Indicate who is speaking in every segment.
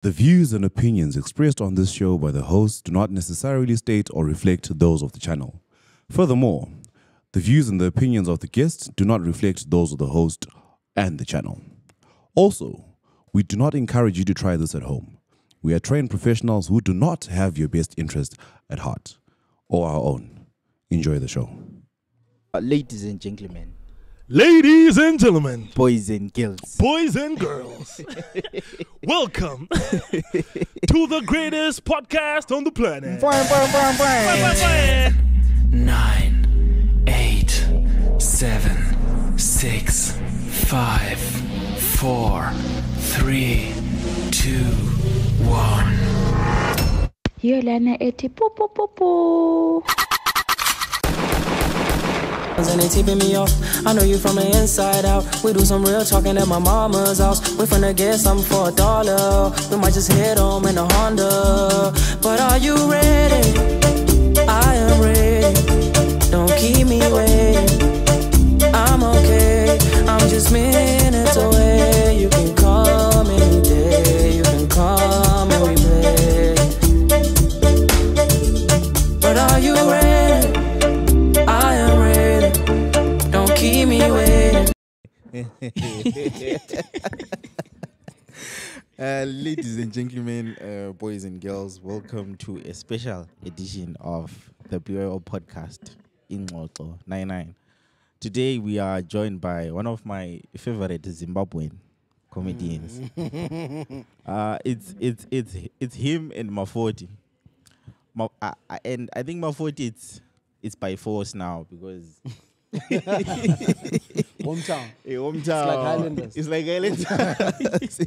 Speaker 1: The views and opinions expressed on this show by the host do not necessarily state or reflect those of the channel. Furthermore, the views and the opinions of the guests do not reflect those of the host and the channel. Also, we do not encourage you to try this at home. We are trained professionals who do not have your best interest at heart or our own. Enjoy the show.
Speaker 2: Ladies and gentlemen, boys and girls,
Speaker 3: welcome to the greatest podcast on the planet.
Speaker 4: 9, 8, 7, 6, 5, 4, 3, 2, 1.
Speaker 5: Yolana eti po po po po.
Speaker 6: And they tipping me off. I know you from the inside out. We do some real talking at my mama's house. We finna get something for $1. We might just head home in a Honda. But are you ready? I am ready. Don't keep me waiting. I'm okay. I'm just minutes away. You can come any day. You can come and we play. But are you ready? I am ready. Don't keep me waiting.
Speaker 2: Ladies and gentlemen, boys and girls, welcome to a special edition of the Byopodcast in Mthoko 99. Today we are joined by one of my favorite Zimbabwean comedians. It's him and Maforty. And I think Maforty it's by force now because
Speaker 7: hometown.
Speaker 2: Hometown. It's like Highlanders.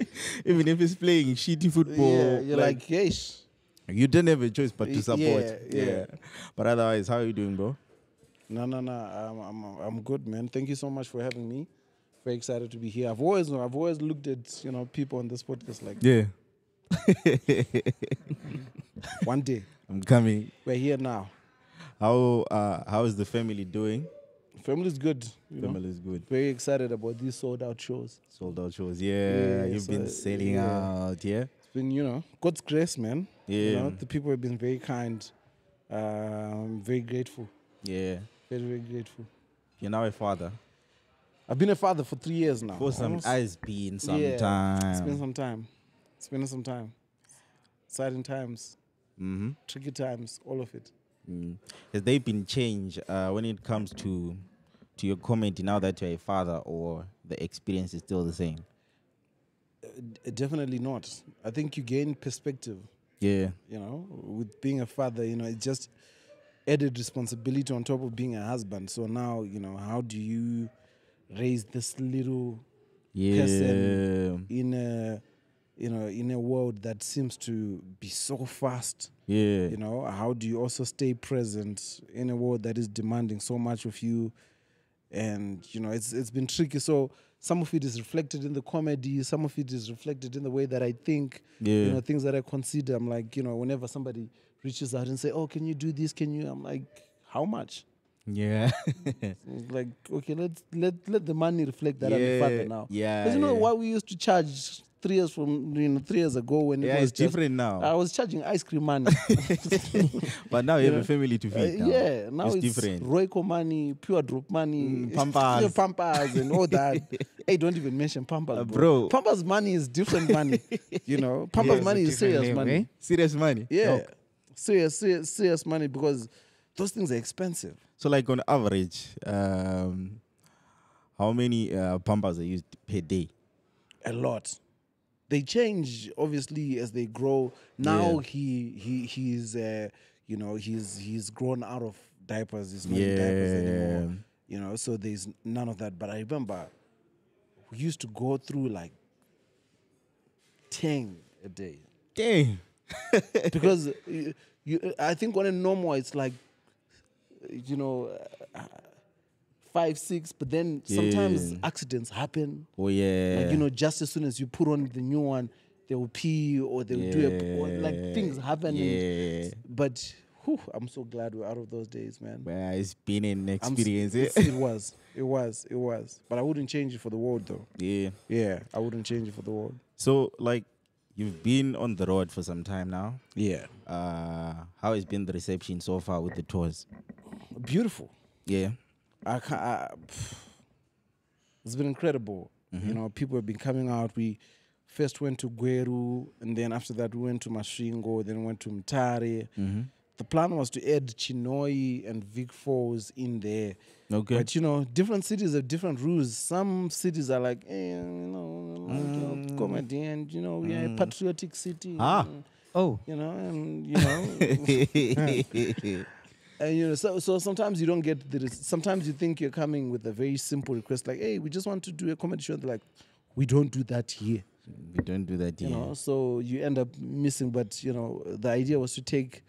Speaker 2: Even if he's playing shitty football.
Speaker 7: Yeah, you're like yes.
Speaker 2: You don't have a choice but to support.
Speaker 7: Yeah.
Speaker 2: But otherwise, how are you doing, bro?
Speaker 7: No. I'm good, man. Thank you so much for having me. Very excited to be here. I've always looked at people on this podcast like
Speaker 2: Yeah.
Speaker 7: one day.
Speaker 2: I'm coming.
Speaker 7: We're here now.
Speaker 2: How is the family doing?
Speaker 7: Family's good.
Speaker 2: Family's good.
Speaker 7: Very excited about these sold out shows.
Speaker 2: Sold out shows. Yeah, you've been selling out. Yeah.
Speaker 7: It's been, God's grace, man.
Speaker 2: Yeah.
Speaker 7: The people have been very kind. I'm very grateful.
Speaker 2: Yeah.
Speaker 7: Very, very grateful.
Speaker 2: You're now a father.
Speaker 7: I've been a father for 3 years now.
Speaker 2: For some, it's been some
Speaker 7: Yeah,
Speaker 2: time.
Speaker 7: It's been some time. Exciting times.
Speaker 2: Mm-hmm.
Speaker 7: Tricky times. All of it.
Speaker 2: Has there been change when it comes to your comedy now that you're a father, or the experience is still the same?
Speaker 7: Definitely not. I think you gain perspective.
Speaker 2: Yeah.
Speaker 7: With being a father, it's just added responsibility on top of being a husband. So now, how do you raise this little person in a world that seems to be so fast?
Speaker 2: Yeah.
Speaker 7: How do you also stay present in a world that is demanding so much of you? And, it's been tricky. So some of it is reflected in the comedy. Some of it is reflected in the way that I think, things that I consider. I'm like, whenever somebody reaches out and say, oh, can you do this? I'm like, how much?
Speaker 2: Yeah.
Speaker 7: It's like, okay, let the money reflect that I'm a father now.
Speaker 2: Yeah.
Speaker 7: Because why we used to charge 3 years from 3 years ago when it was
Speaker 2: it's different now.
Speaker 7: I was charging ice cream money.
Speaker 2: But now you have a family to feed.
Speaker 7: Now it's
Speaker 2: different.
Speaker 7: Royco money, Pure Drop money,
Speaker 2: Pampers.
Speaker 7: Pampers and all that. Hey, don't even mention Pampers,
Speaker 2: bro.
Speaker 7: Pampers money is different money. Pampers money is serious money.
Speaker 2: Eh? Serious money.
Speaker 7: Yeah, serious money because those things are expensive.
Speaker 2: So, like on average, how many Pampers are used per day?
Speaker 7: A lot. They change obviously as they grow. Now he's grown out of diapers. He's not in diapers anymore. So there's none of that. But I remember we used to go through like 10 a day.
Speaker 2: Dang.
Speaker 7: Because I think on a normal it's like 5, 6, but then sometimes accidents happen.
Speaker 2: Oh yeah.
Speaker 7: Like, just as soon as you put on the new one, they will pee or they will do things happen.
Speaker 2: Yeah.
Speaker 7: But I'm so glad we're out of those days, man.
Speaker 2: Well, it's been an experience.
Speaker 7: It was. But I wouldn't change it for the world, though.
Speaker 2: Yeah.
Speaker 7: Yeah, I wouldn't change it for the world.
Speaker 2: So, like, you've been on the road for some time now.
Speaker 7: Yeah.
Speaker 2: How has been the reception so far with the tours?
Speaker 7: Beautiful.
Speaker 2: Yeah.
Speaker 7: It's been incredible. You know, people have been coming out. We first went to Gweru, and then after that we went to Masvingo, then went to Mtare. The plan was to add Chinoi and Vic Falls in there.
Speaker 2: Okay.
Speaker 7: But, you know, different cities have different rules. Some cities are like, comedy, and, you know, we are a patriotic city.
Speaker 2: Oh.
Speaker 7: You know, and, you know. And, you know, so sometimes you don't get sometimes you think you're coming with a very simple request, like, hey, we just want to do a comedy show. They're like, we don't do that here.
Speaker 2: We don't do that here.
Speaker 7: You know, so you end up missing. But, you know, the idea was to take,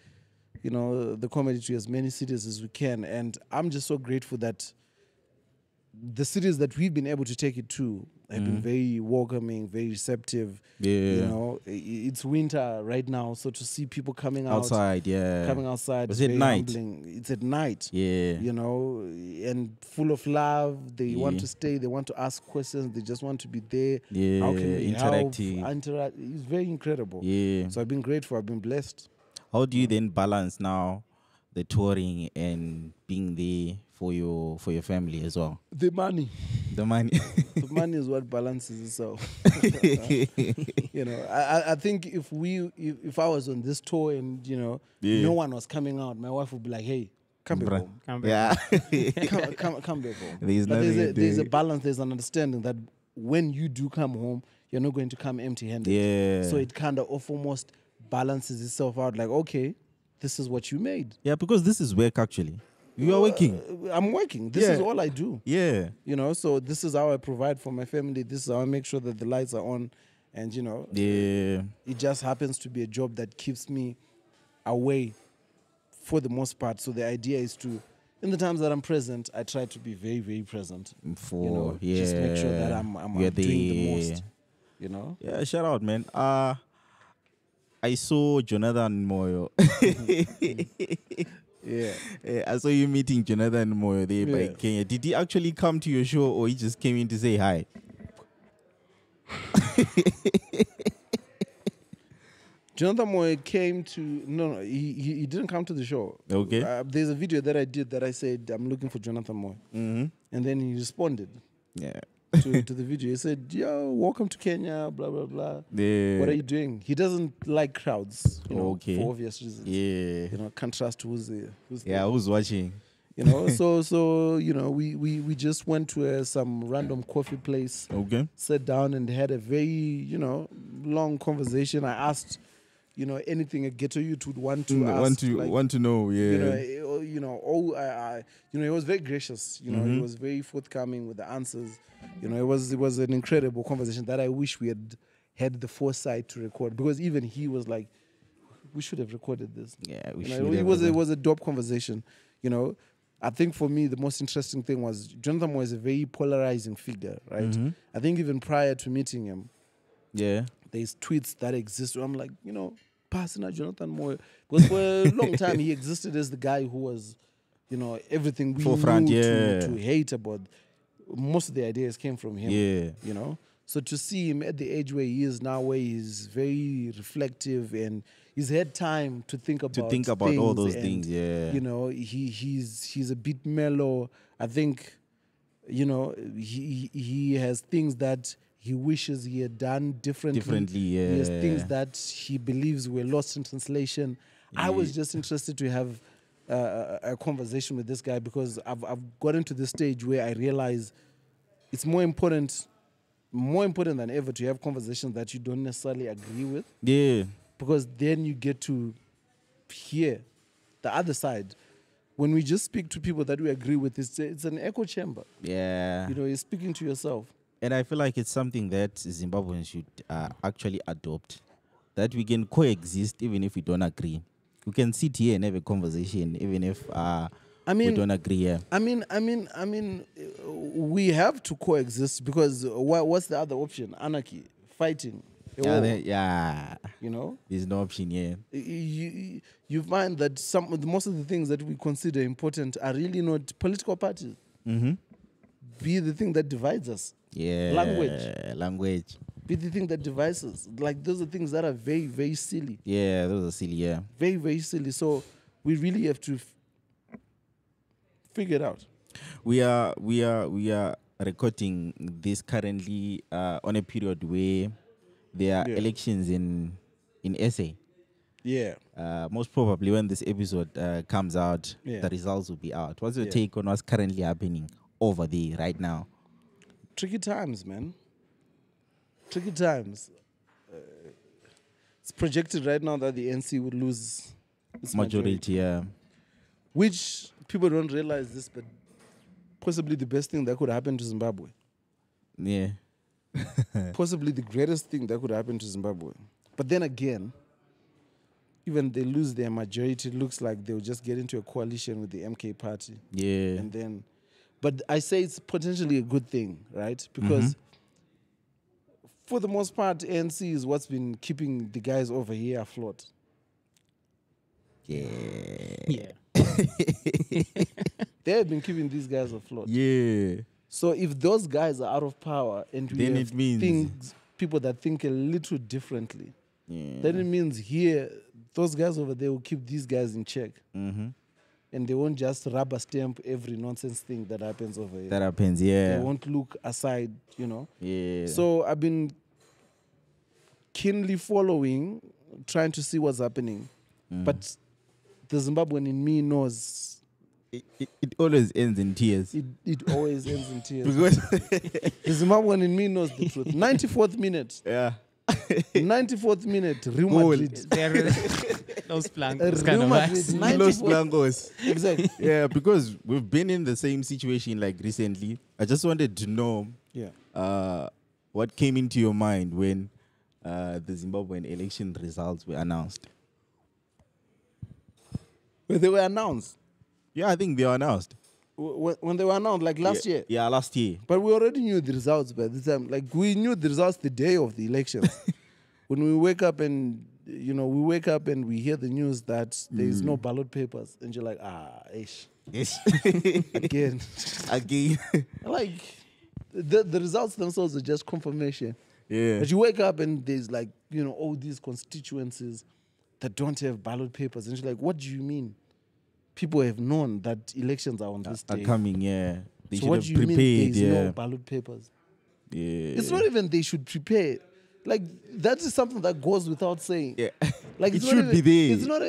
Speaker 7: you know, the comedy to as many cities as we can. And I'm just so grateful that the cities that we've been able to take it to have been very welcoming, very receptive.
Speaker 2: Yeah.
Speaker 7: You know, it's winter right now, so to see people coming
Speaker 2: outside,
Speaker 7: coming outside,
Speaker 2: was
Speaker 7: is
Speaker 2: it
Speaker 7: very
Speaker 2: night?
Speaker 7: humbling. It's at night.
Speaker 2: Yeah.
Speaker 7: You know, and full of love. They want to stay. They want to ask questions. They just want to be there.
Speaker 2: Yeah.
Speaker 7: How can we
Speaker 2: Interactive.
Speaker 7: help? Interact. It's very incredible.
Speaker 2: Yeah.
Speaker 7: So I've been grateful. I've been blessed.
Speaker 2: How do you then balance now the touring and being there for your family as well?
Speaker 7: The money.
Speaker 2: The money.
Speaker 7: The money is what balances itself. You know, I think if I was on this tour and, you know, no one was coming out, my wife would be like, hey, come back home.
Speaker 2: Come
Speaker 7: back come back home. There's a balance, there's an understanding that when you do come home, you're not going to come empty-handed.
Speaker 2: Yeah.
Speaker 7: So it kind of almost balances itself out, like, okay, this is what you made.
Speaker 2: Yeah, because this is work actually. You are working.
Speaker 7: I'm working. This is all I do.
Speaker 2: Yeah.
Speaker 7: You know, so this is how I provide for my family. This is how I make sure that the lights are on. And, you know, it just happens to be a job that keeps me away for the most part. So the idea is to, in the times that I'm present, I try to be very, very present.
Speaker 2: For,
Speaker 7: you know, just make sure that I'm doing the most. You know?
Speaker 2: Yeah, shout out, man. I saw Jonathan Moyo. Yeah, I saw you meeting Jonathan Moyo there by Kenya. Did he actually come to your show, or he just came in to say hi?
Speaker 7: Jonathan Moyo came to no, he didn't come to the show.
Speaker 2: Okay.
Speaker 7: There's a video that I did that I said I'm looking for Jonathan Moyo, and then he responded.
Speaker 2: Yeah.
Speaker 7: To the video, he said, "Yo, welcome to Kenya, blah blah blah.
Speaker 2: Yeah.
Speaker 7: What are you doing?" He doesn't like crowds, you know, for obvious reasons.
Speaker 2: Yeah.
Speaker 7: You know, can't trust who's
Speaker 2: watching.
Speaker 7: You know, so you know, we just went to some random coffee place.
Speaker 2: Okay.
Speaker 7: Sat down and had a very, you know, long conversation. I asked, you know, anything a ghetto youth would want to ask,
Speaker 2: want to know. Yeah.
Speaker 7: You know, he was very gracious. You know, he was very forthcoming with the answers. You know, it was an incredible conversation that I wish we had the foresight to record, because even he was like, we should have recorded this.
Speaker 2: Yeah,
Speaker 7: it was a dope conversation. You know, I think for me the most interesting thing was Jonathan was a very polarizing figure, right? I think even prior to meeting him, there's tweets that exist where I'm like, you know, passing out Jonathan Moyo, because for a long time he existed as the guy who was, you know, everything we
Speaker 2: forefront,
Speaker 7: knew to hate about. Most of the ideas came from him.
Speaker 2: Yeah.
Speaker 7: You know? So to see him at the age where he is now, where he's very reflective and he's had time to think about
Speaker 2: all those things, yeah.
Speaker 7: You know, he's a bit mellow. I think, you know, he has things that he wishes he had done differently.
Speaker 2: Yeah.
Speaker 7: He has things that he believes were lost in translation. I was just interested to have a conversation with this guy, because I've gotten to the stage where I realize it's more important than ever to have conversations that you don't necessarily agree with.
Speaker 2: Yeah.
Speaker 7: Because then you get to hear the other side. When we just speak to people that we agree with, it's an echo chamber.
Speaker 2: Yeah.
Speaker 7: You know, you're speaking to yourself.
Speaker 2: And I feel like it's something that Zimbabweans should actually adopt, that we can coexist even if we don't agree. We can sit here and have a conversation even if we don't agree. Yeah.
Speaker 7: I mean, we have to coexist, because what's the other option? Anarchy, fighting.
Speaker 2: Yeah.
Speaker 7: You know,
Speaker 2: there's no option. Yeah.
Speaker 7: You find that most of the things that we consider important are really not political parties. Be the thing that divides us.
Speaker 2: Yeah.
Speaker 7: Language. be the thing that divides us. Like those are things that are very, very silly.
Speaker 2: Yeah, those are silly. Yeah.
Speaker 7: Very, very silly. So we really have to figure it out.
Speaker 2: We are recording this currently on a period where there are
Speaker 7: Yeah.
Speaker 2: elections in SA.
Speaker 7: Yeah.
Speaker 2: Most probably when this episode comes out,
Speaker 7: Yeah.
Speaker 2: the results will be out. What's your
Speaker 7: Yeah.
Speaker 2: take on what's currently happening over there right now?
Speaker 7: Tricky times, man. Tricky times. It's projected right now that the NC would lose its
Speaker 2: Majority, yeah.
Speaker 7: which people don't realize this, but possibly the best thing that could happen to Zimbabwe.
Speaker 2: Yeah.
Speaker 7: Possibly the greatest thing that could happen to Zimbabwe. But then again, even they lose their majority, it looks like they'll just get into a coalition with the MK party.
Speaker 2: Yeah.
Speaker 7: And then, but I say it's potentially a good thing, right? Because for the most part, ANC is what's been keeping the guys over here afloat.
Speaker 2: Yeah.
Speaker 7: They have been keeping these guys afloat.
Speaker 2: Yeah.
Speaker 7: So if those guys are out of power and we
Speaker 2: Then
Speaker 7: have
Speaker 2: it means-
Speaker 7: people that think a little differently,
Speaker 2: Yeah.
Speaker 7: then it means here, those guys over there will keep these guys in check.
Speaker 2: Mm-hmm.
Speaker 7: And they won't just rubber stamp every nonsense thing that happens over here.
Speaker 2: That happens, yeah.
Speaker 7: They won't look aside, you know.
Speaker 2: Yeah.
Speaker 7: So I've been keenly following, trying to see what's happening. But the Zimbabwean in me knows
Speaker 2: it always ends in tears.
Speaker 7: it always ends in tears.
Speaker 2: Because
Speaker 7: The Zimbabwean in me knows the truth. 94th minute.
Speaker 2: yeah.
Speaker 7: 94th minute. Real Madrid.
Speaker 3: Those
Speaker 7: Real
Speaker 3: blancos kind of
Speaker 7: Madrid.
Speaker 3: vibes.
Speaker 2: Los
Speaker 7: 94th
Speaker 2: Blancos.
Speaker 7: Exactly.
Speaker 2: Yeah, because we've been in the same situation like recently. I just wanted to know
Speaker 7: Yeah.
Speaker 2: what came into your mind when the Zimbabwean election results were announced.
Speaker 7: When they were announced.
Speaker 2: Yeah, I think they were announced.
Speaker 7: When they were announced, like last year.
Speaker 2: Yeah, last year.
Speaker 7: But we already knew the results by the time. Like, we knew the results the day of the elections. When we wake up and, we hear the news that there is no ballot papers. And you're like, ish.
Speaker 2: Yes.
Speaker 7: Again.
Speaker 2: Again.
Speaker 7: Like, the results themselves are just confirmation.
Speaker 2: Yeah.
Speaker 7: But you wake up and there's like, all these constituencies that don't have ballot papers. And you're like, what do you mean? People have known that elections are on this
Speaker 2: Are
Speaker 7: day.
Speaker 2: coming, yeah. They
Speaker 7: So
Speaker 2: should
Speaker 7: what
Speaker 2: have
Speaker 7: do you mean
Speaker 2: prepared,
Speaker 7: there's
Speaker 2: yeah.
Speaker 7: no ballot papers?
Speaker 2: Yeah.
Speaker 7: It's not even they should prepare. Like, that is something that goes without saying.
Speaker 2: Yeah.
Speaker 7: Like,
Speaker 2: It
Speaker 7: it's not
Speaker 2: should be there.
Speaker 7: It's not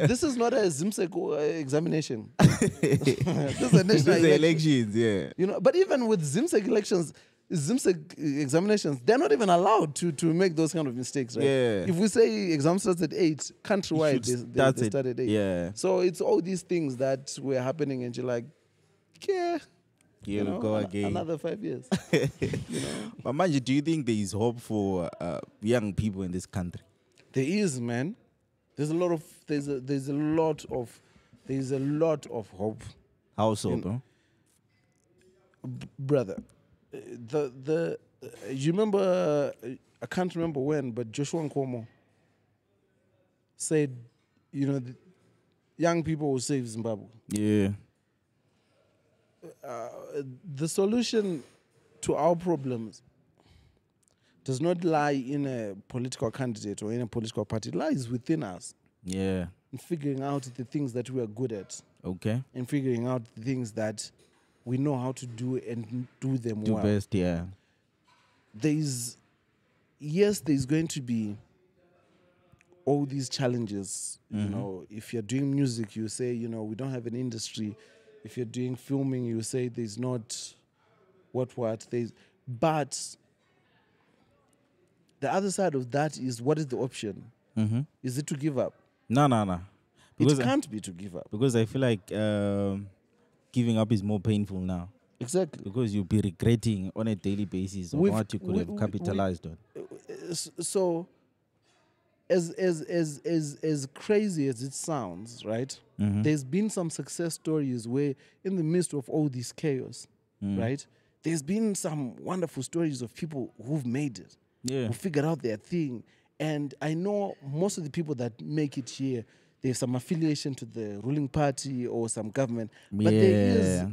Speaker 7: this is not a ZIMSEC examination. This is a national
Speaker 2: These are
Speaker 7: election.
Speaker 2: elections, yeah.
Speaker 7: But even with ZIMSEC elections, ZIMSEC examinations, they're not even allowed to make those kind of mistakes, right?
Speaker 2: Yeah.
Speaker 7: If we say exam starts at 8, countrywide, they start at 8.
Speaker 2: Yeah.
Speaker 7: So it's all these things that were happening, and you're like, yeah.
Speaker 2: Here we go again.
Speaker 7: Another 5 years.
Speaker 2: But Manje, do you think there is hope for young people in this country?
Speaker 7: There is, man. There's a lot of hope,
Speaker 2: How so, bro?
Speaker 7: brother. You remember? I can't remember when, but Joshua Nkomo said, the young people will save Zimbabwe.
Speaker 2: Yeah.
Speaker 7: The solution to our problems does not lie in a political candidate or in a political party. It lies within us
Speaker 2: Yeah.
Speaker 7: in figuring out the things that we are good at
Speaker 2: Okay.
Speaker 7: and figuring out the things that we know how to do and do them
Speaker 2: Do
Speaker 7: well.
Speaker 2: best, yeah.
Speaker 7: There's going to be all these challenges. If you're doing music, you say, we don't have an industry. If you're doing filming, you say there's not what. But the other side of that is, what is the option?
Speaker 2: Mm-hmm.
Speaker 7: Is it to give up?
Speaker 2: No.
Speaker 7: It can't be to give up.
Speaker 2: Because I feel like giving up is more painful now.
Speaker 7: Exactly.
Speaker 2: Because you'll be regretting on a daily basis on what you could have capitalized on.
Speaker 7: So, as crazy as it sounds, right?
Speaker 2: Mm-hmm.
Speaker 7: There's been some success stories where, in the midst of all this chaos, right? There's been some wonderful stories of people who've made it,
Speaker 2: Yeah.
Speaker 7: who figured out their thing. And I know most of the people that make it here, there's some affiliation to the ruling party or some government. But there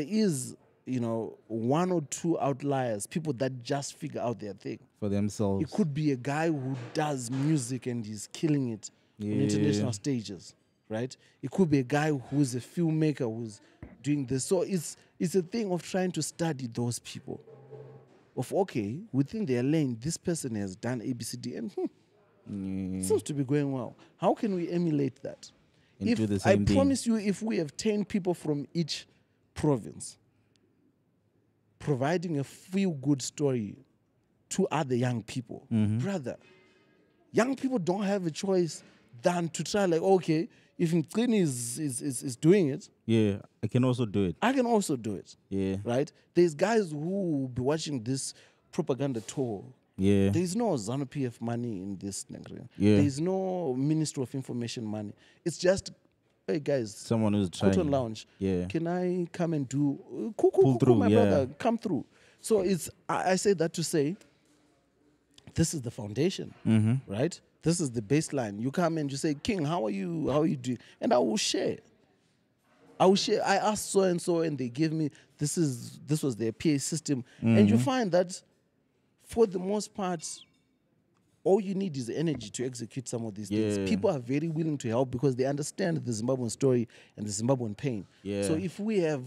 Speaker 7: is one or two outliers, people that just figure out their thing.
Speaker 2: For themselves.
Speaker 7: It could be a guy who does music and he's killing it on international stages, right? It could be a guy who's a filmmaker who's doing this. So it's a thing of trying to study those people. Of, okay, within their lane, this person has done ABCD and seems to be going well. How can we emulate that?
Speaker 2: Into the same
Speaker 7: I
Speaker 2: thing.
Speaker 7: promise you, if we have 10 people from each province providing a feel-good story to other young people, brother, young people don't have a choice than to try like, okay, if Mgcini is doing it,
Speaker 2: Yeah, I can also do it.
Speaker 7: I can also do it.
Speaker 2: Yeah.
Speaker 7: Right? There's guys who will be watching this propaganda tour.
Speaker 2: Yeah.
Speaker 7: There's no ZANU PF money in this.
Speaker 2: Yeah.
Speaker 7: There's no Ministry of Information money. It's just, hey guys,
Speaker 2: Someone who's trying.
Speaker 7: Cotton Lounge.
Speaker 2: Yeah.
Speaker 7: Can I come and do
Speaker 2: Pull through,
Speaker 7: my
Speaker 2: yeah.
Speaker 7: brother, come through. So I say that to say this is the foundation, right? This is the baseline. You come and you say, King, how are you? How are you doing? And I will share. I asked so and so, and they give me this was their PA system, and you find that for the most part, all you need is energy to execute some of these things. People are very willing to help because they understand the Zimbabwean story and the Zimbabwean pain.
Speaker 2: Yeah.
Speaker 7: So if we have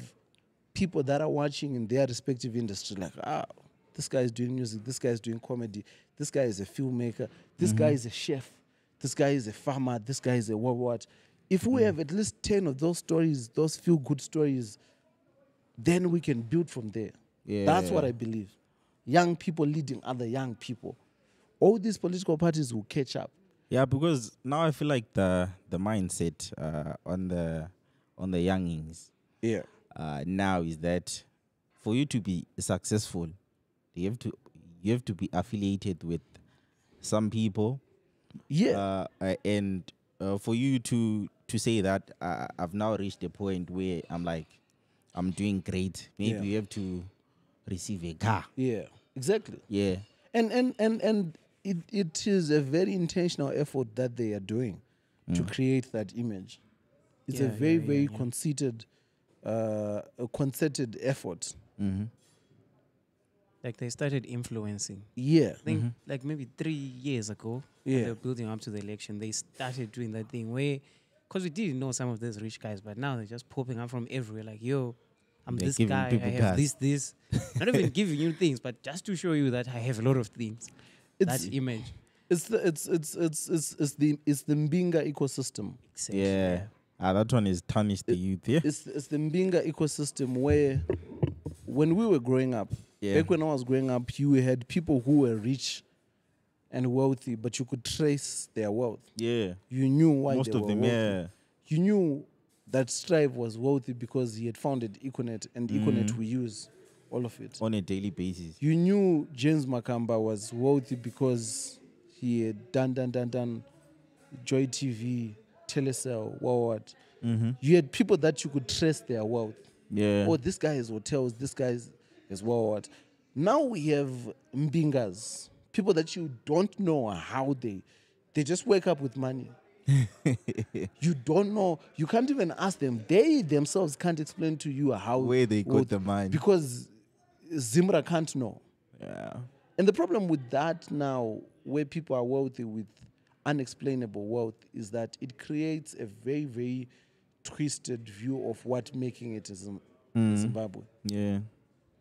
Speaker 7: people that are watching in their respective industry, like, this guy is doing music, this guy is doing comedy, this guy is a filmmaker, this guy is a chef, this guy is a farmer, this guy is a what. If we have at least 10 of those stories, those feel-good stories, then we can build from there.
Speaker 2: Yeah.
Speaker 7: That's what I believe. Young people leading other young people. All these political parties will catch up.
Speaker 2: Yeah, because now I feel like the mindset on the youngings now is that for you to be successful, you have to be affiliated with some people.
Speaker 7: Yeah.
Speaker 2: And for you to say that I've now reached a point where I'm doing great. Maybe you have to receive a car.
Speaker 7: Yeah. Exactly.
Speaker 2: Yeah.
Speaker 7: And it is a very intentional effort that they are doing to create that image. It's a very conceited, a concerted effort.
Speaker 8: Like they started influencing.
Speaker 7: Yeah.
Speaker 8: I think like maybe 3 years ago, when they were building up to the election, they started doing that thing where, because we didn't know some of these rich guys, but now they're just popping up from everywhere. Like, yo, I'm
Speaker 2: They're
Speaker 8: this
Speaker 2: giving
Speaker 8: guy, I
Speaker 2: people
Speaker 8: have
Speaker 2: gas.
Speaker 8: this. Not even giving you things, but just to show you that I have a lot of things.
Speaker 7: It's-
Speaker 8: That image.
Speaker 7: It's the Mbinga ecosystem.
Speaker 8: Exactly.
Speaker 2: Yeah. That one is tarnish the youth. Yeah.
Speaker 7: It's the Mbinga ecosystem where when we were growing up, back when I was growing up, you had people who were rich and wealthy, but you could trace their wealth.
Speaker 2: Yeah.
Speaker 7: You knew why
Speaker 2: Most
Speaker 7: they
Speaker 2: of
Speaker 7: were
Speaker 2: them.
Speaker 7: wealthy.
Speaker 2: Yeah.
Speaker 7: You knew that Strive was wealthy because he had founded Econet, and Econet we use all of it.
Speaker 2: On a daily basis.
Speaker 7: You knew James Makamba was wealthy because he had done Joy TV, Telecel, what. You had people that you could trace their wealth.
Speaker 2: Yeah.
Speaker 7: Oh, this guy has hotels, this guy is what. Now we have Mbingas, people that you don't know how they just wake up with money. You don't know. You can't even ask them. They themselves can't explain to you how
Speaker 2: Where they got the money.
Speaker 7: because Zimra can't know.
Speaker 2: Yeah.
Speaker 7: And the problem with that now, where people are wealthy with unexplainable wealth, is that it creates a very, very twisted view of what making it is in Zimbabwe.
Speaker 2: Yeah.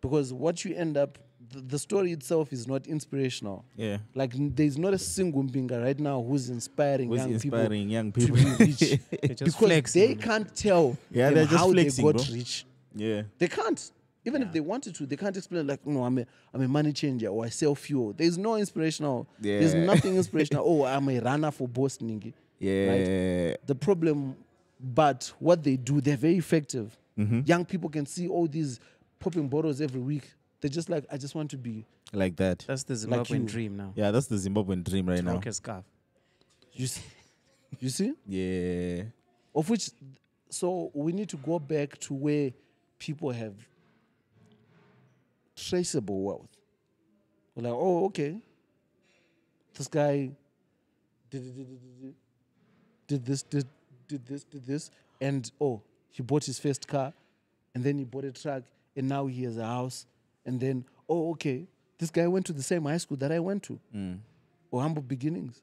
Speaker 7: Because what you end up, the story itself is not inspirational.
Speaker 2: Yeah.
Speaker 7: Like there's not a single Mbinga right now who's inspiring
Speaker 2: Who's
Speaker 7: young
Speaker 2: inspiring young
Speaker 7: people
Speaker 2: people?
Speaker 7: to be rich.
Speaker 8: They're just
Speaker 7: Because
Speaker 8: flexing.
Speaker 7: they can't tell
Speaker 2: Yeah,
Speaker 7: them
Speaker 2: they're just
Speaker 7: how
Speaker 2: flexing,
Speaker 7: they got
Speaker 2: bro.
Speaker 7: rich.
Speaker 2: Yeah.
Speaker 7: They can't. Even if they wanted to, they can't explain like, no, I'm a money changer or I sell fuel. There's no inspirational. There's
Speaker 2: Yeah.
Speaker 7: nothing inspirational. Oh, I'm a runner for Boss Ningi.
Speaker 2: Yeah.
Speaker 7: The problem, but what they do, they're very effective. Young people can see all these popping bottles every week. They're just like, I just want to be.
Speaker 2: Like that.
Speaker 8: That's the
Speaker 7: Like
Speaker 8: Zimbabwean
Speaker 7: you.
Speaker 8: dream now.
Speaker 2: Yeah, that's the Zimbabwean dream right now.
Speaker 8: Rock a scarf.
Speaker 7: You see?
Speaker 2: Yeah.
Speaker 7: Of which, so we need to go back to where people have traceable wealth. We're like, oh, okay. This guy did this, and oh, he bought his first car, and then he bought a truck, and now he has a house, and then, oh, okay, this guy went to the same high school that I went to, or humble beginnings.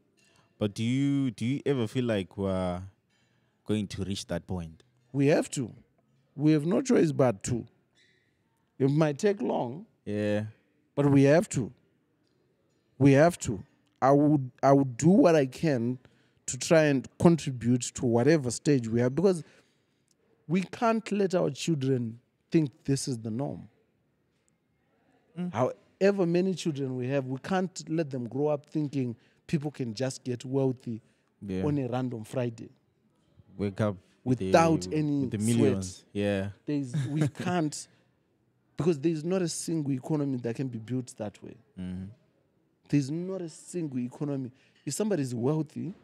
Speaker 2: But do you ever feel like we're going to reach that point?
Speaker 7: We have to. We have no choice but to. It might take long,
Speaker 2: Yeah.
Speaker 7: but we have to. We have to. I would do what I can to try and contribute to whatever stage we have, because we can't let our children think this is the norm. However many children we have, we can't let them grow up thinking people can just get wealthy on a random Friday
Speaker 2: Wake up
Speaker 7: without any
Speaker 2: with the millions.
Speaker 7: sweat.
Speaker 2: Yeah.
Speaker 7: We can't, because there's not a single economy that can be built that way. There's not a single economy. If somebody is wealthy,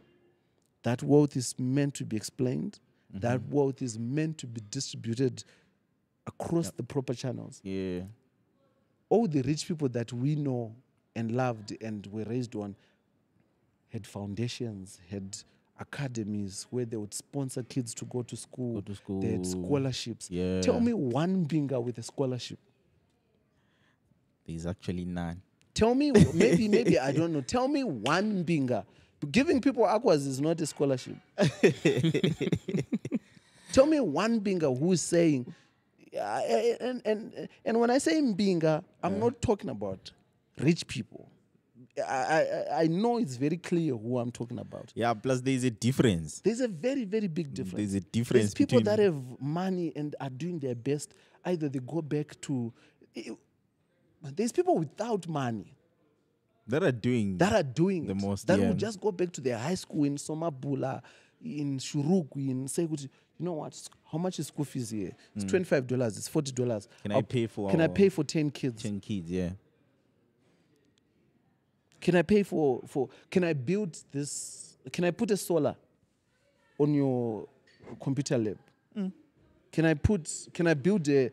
Speaker 7: that wealth is meant to be explained. That wealth is meant to be distributed across the proper channels.
Speaker 2: Yeah.
Speaker 7: All the rich people that we know and loved and were raised on had foundations, had academies where they would sponsor kids to go to school. They had scholarships.
Speaker 2: Yeah.
Speaker 7: Tell me one binga with a scholarship.
Speaker 2: There's actually none.
Speaker 7: Tell me, maybe I don't know. Tell me one binga. Giving people aquas is not a scholarship. Tell me one binga who's saying, and when I say binga, I'm not talking about rich people. I know it's very clear who I'm talking about.
Speaker 2: Yeah, plus there's a difference.
Speaker 7: There's a very, very big difference.
Speaker 2: There's a difference
Speaker 7: There's people
Speaker 2: between...
Speaker 7: that have money and are doing their best. Either they go back to... There's people without money
Speaker 2: that are doing
Speaker 7: the
Speaker 2: most.
Speaker 7: That will just go back to their high school in Somabula, in Shuruku, in Seguti. You know what? How much is school fees here? It's $25. It's $40.
Speaker 2: Can I pay for
Speaker 7: 10 kids?
Speaker 2: 10 kids, yeah.
Speaker 7: Can I pay for can I build this? Can I put a solar on your computer lab? Can I build a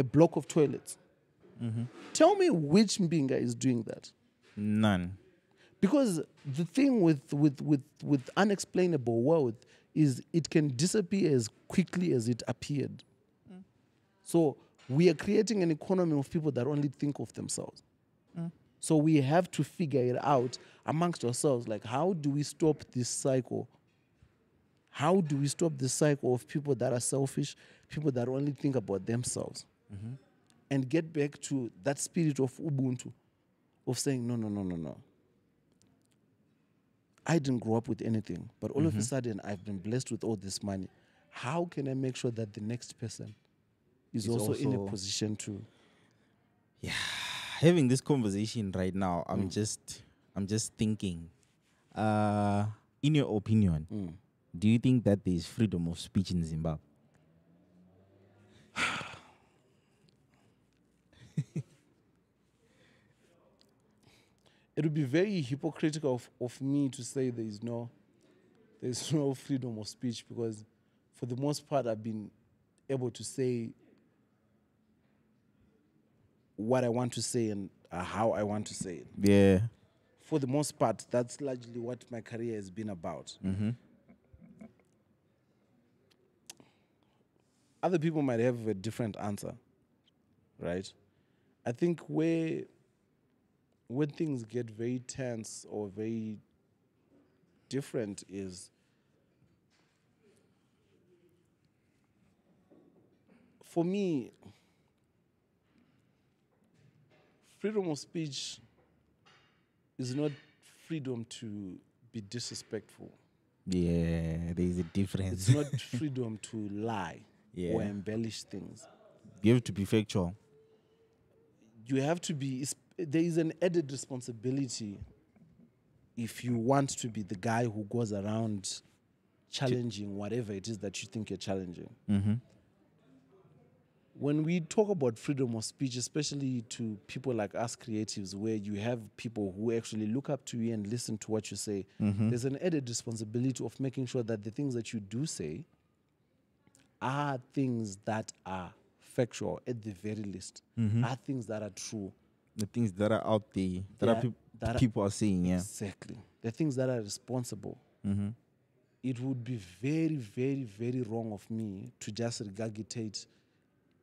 Speaker 7: block of toilets? Tell me which Mbinga is doing that.
Speaker 2: None.
Speaker 7: Because the thing with unexplainable wealth is it can disappear as quickly as it appeared. So we are creating an economy of people that only think of themselves. So we have to figure it out amongst ourselves. Like, how do we stop this cycle? How do we stop this cycle of people that are selfish, people that only think about themselves? And get back to that spirit of Ubuntu, of saying, no. I didn't grow up with anything, but all of a sudden I've been blessed with all this money. How can I make sure that the next person is also in a position to...
Speaker 2: Yeah. Having this conversation right now, I'm just thinking, in your opinion, do you think that there is freedom of speech in Zimbabwe?
Speaker 7: It would be very hypocritical of me to say there's no freedom of speech, because for the most part I've been able to say what I want to say and how I want to say it.
Speaker 2: Yeah.
Speaker 7: For the most part, that's largely what my career has been about. Other people might have a different answer, right? I think when things get very tense or very different is, for me, freedom of speech is not freedom to be disrespectful.
Speaker 2: Yeah, there is a difference.
Speaker 7: It's not freedom to lie or embellish things.
Speaker 2: You have to be factual.
Speaker 7: You have to be... There is an added responsibility if you want to be the guy who goes around challenging whatever it is that you think you're challenging. When we talk about freedom of speech, especially to people like us creatives, where you have people who actually look up to you and listen to what you say, there's an added responsibility of making sure that the things that you do say are things that are factual at the very least, are things that are true.
Speaker 2: The things that are out there, that people are saying,
Speaker 7: Exactly. The things that are responsible. It would be very, very, very wrong of me to just regurgitate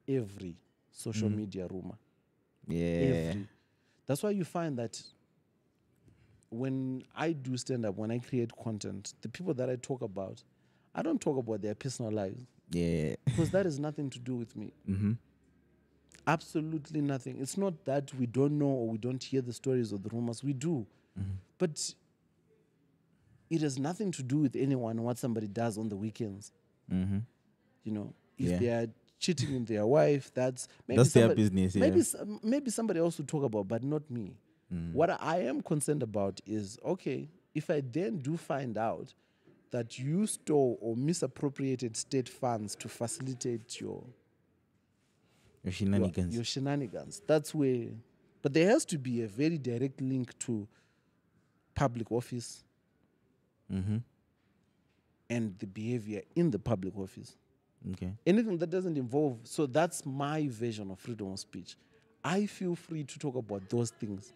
Speaker 7: every social media rumor.
Speaker 2: Yeah.
Speaker 7: That's why you find that when I do stand up, when I create content, the people that I talk about, I don't talk about their personal lives.
Speaker 2: Yeah.
Speaker 7: Because that has nothing to do with me. Absolutely nothing. It's not that we don't know or we don't hear the stories or the rumors. We do. But it has nothing to do with anyone, what somebody does on the weekends. You know, if they are cheating with their wife, that's
Speaker 2: their business. Yeah.
Speaker 7: Maybe somebody else would talk about, but not me. What I am concerned about is, okay, if I then do find out that you stole or misappropriated state funds to facilitate your
Speaker 2: shenanigans.
Speaker 7: Your shenanigans. That's where, but there has to be a very direct link to public office and the behavior in the public office.
Speaker 2: Okay.
Speaker 7: Anything that doesn't involve, so that's my version of freedom of speech. I feel free to talk about those things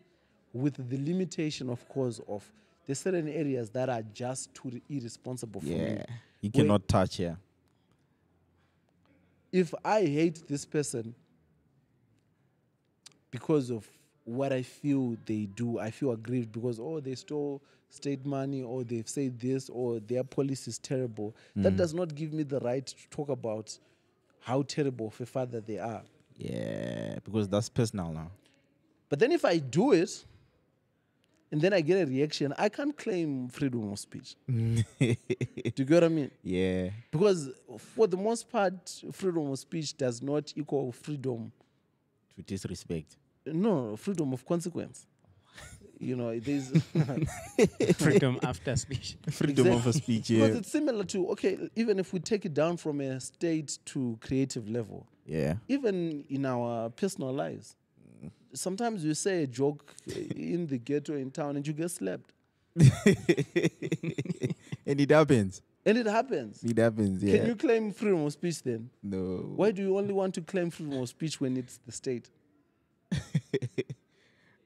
Speaker 7: with the limitation, of course, of there's certain areas that are just too irresponsible for me.
Speaker 2: You cannot touch here.
Speaker 7: If I hate this person because of what I feel they do, I feel aggrieved because, they stole state money or they've said this or their policy is terrible. That does not give me the right to talk about how terrible of a father they are.
Speaker 2: Yeah, because that's personal now.
Speaker 7: But then if I do it, and then I get a reaction, I can't claim freedom of speech. Do you get what I mean?
Speaker 2: Yeah.
Speaker 7: Because for the most part, freedom of speech does not equal freedom
Speaker 2: To disrespect.
Speaker 7: No, freedom of consequence. You know, there's
Speaker 8: Freedom after speech.
Speaker 2: Freedom of a speech, yeah.
Speaker 7: Because it's similar to, okay, even if we take it down from a state to creative level,
Speaker 2: Yeah.
Speaker 7: even in our personal lives, sometimes you say a joke in the ghetto in town and you get slapped.
Speaker 2: And it happens.
Speaker 7: And it happens.
Speaker 2: It happens, yeah.
Speaker 7: Can you claim freedom of speech then?
Speaker 2: No.
Speaker 7: Why do you only want to claim freedom of speech when it's the state?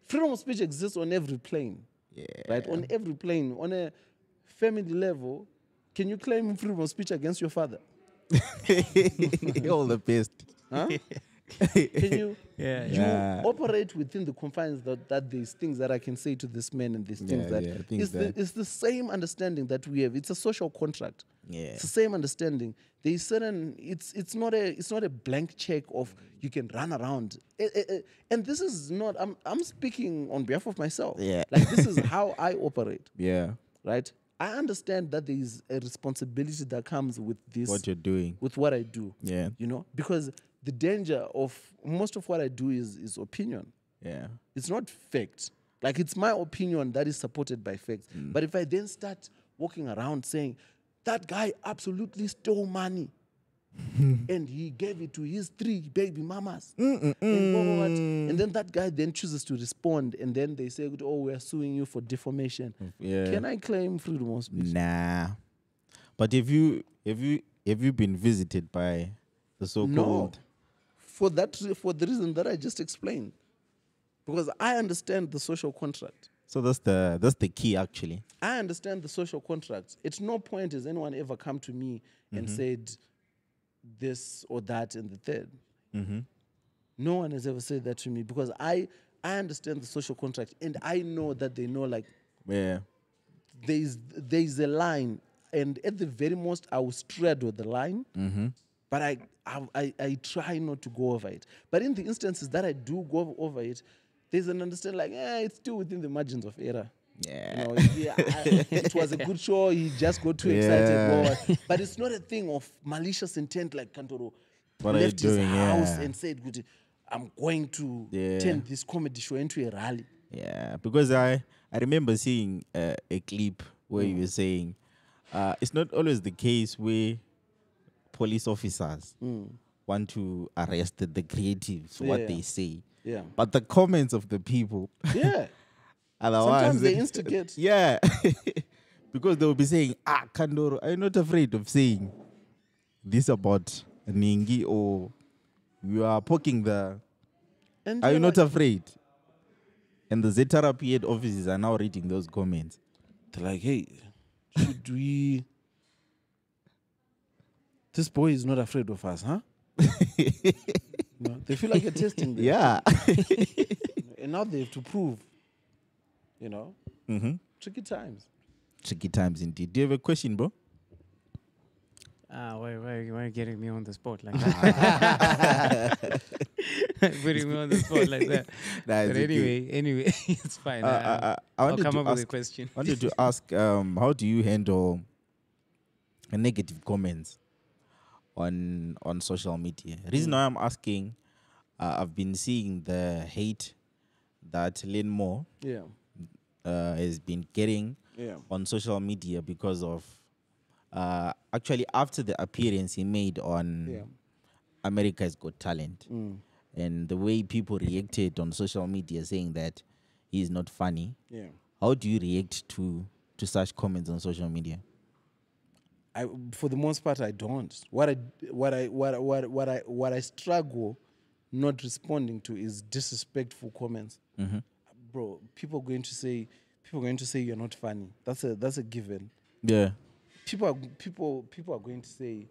Speaker 7: Freedom of speech exists on every plane.
Speaker 2: Yeah.
Speaker 7: Right? On every plane. On a family level, can you claim freedom of speech against your father?
Speaker 2: All the best.
Speaker 7: Huh? Can you,
Speaker 2: Yeah.
Speaker 7: you operate within the confines that there's things that I can say to this man and these things that it's the same understanding that we have. It's a social contract.
Speaker 2: Yeah.
Speaker 7: It's the same understanding. There is certain. It's not a blank check of you can run around. And this is not. I'm speaking on behalf of myself.
Speaker 2: Yeah.
Speaker 7: Like this is how I operate.
Speaker 2: Yeah.
Speaker 7: Right. I understand that there is a responsibility that comes with this.
Speaker 2: What you're doing.
Speaker 7: With what I do.
Speaker 2: Yeah.
Speaker 7: You know, because the danger of most of what I do is opinion.
Speaker 2: Yeah.
Speaker 7: It's not fact. Like it's my opinion that is supported by facts. But if I then start walking around saying, that guy absolutely stole money and he gave it to his 3 baby mamas. And then that guy then chooses to respond and then they say, oh, we're suing you for defamation.
Speaker 2: Yeah.
Speaker 7: Can I claim freedom of speech?
Speaker 2: Nah. But have you been visited by the so-called?
Speaker 7: No. For the reason that I just explained. Because I understand the social contract.
Speaker 2: So that's the key actually.
Speaker 7: I understand the social contract. At no point has anyone ever come to me and said this or that and the third. No one has ever said that to me because I understand the social contract and I know that they know like there's a line and at the very most I will straddle the line. But I try not to go over it. But in the instances that I do go over it, there's an understanding like, it's still within the margins of error.
Speaker 2: Yeah.
Speaker 7: You know, it was a good show. He just got too excited. But it's not a thing of malicious intent like Kandoro left his house and said, I'm going to turn this comedy show into a rally.
Speaker 2: Yeah, because I remember seeing a clip where you were saying it's not always the case where police officers want to arrest the creatives, what they say.
Speaker 7: Yeah.
Speaker 2: But the comments of the people
Speaker 7: Yeah.
Speaker 2: are the
Speaker 7: Sometimes
Speaker 2: ones
Speaker 7: they
Speaker 2: that-
Speaker 7: instigate.
Speaker 2: Yeah. Because they will be saying, Kandoro, are you not afraid of saying this about Ningi or you are poking the...
Speaker 7: And
Speaker 2: Are you
Speaker 7: you're
Speaker 2: not
Speaker 7: like-
Speaker 2: afraid? And the ZRP head offices are now reading those comments.
Speaker 7: They're like, hey, should we... This boy is not afraid of us, huh? No, they feel like you're testing them.
Speaker 2: Yeah.
Speaker 7: And now they have to prove. You know?
Speaker 2: Mm-hmm.
Speaker 7: Tricky times.
Speaker 2: Tricky times indeed. Do you have a question, bro?
Speaker 8: Why are you getting me on the spot like that? Putting me on the spot like that.
Speaker 2: Nah,
Speaker 8: But
Speaker 2: it's okay.
Speaker 8: anyway, it's fine.
Speaker 2: I
Speaker 8: I'll
Speaker 2: wanted
Speaker 8: come
Speaker 2: to
Speaker 8: up with a
Speaker 2: ask-
Speaker 8: question.
Speaker 2: I wanted to ask, how do you handle negative comments on social media? Reason why I'm asking, I've been seeing the hate that Lynn Moore
Speaker 7: Yeah.
Speaker 2: has been getting
Speaker 7: Yeah.
Speaker 2: on social media because of actually after the appearance he made on
Speaker 7: Yeah.
Speaker 2: America's Got Talent, and the way people reacted on social media saying that he's not funny.
Speaker 7: Yeah.
Speaker 2: How do you react to such comments on social media?
Speaker 7: For the most part, I don't. What I struggle not responding to is disrespectful comments. Bro, people are going to say you're not funny. That's a given.
Speaker 2: Yeah.
Speaker 7: People are going to say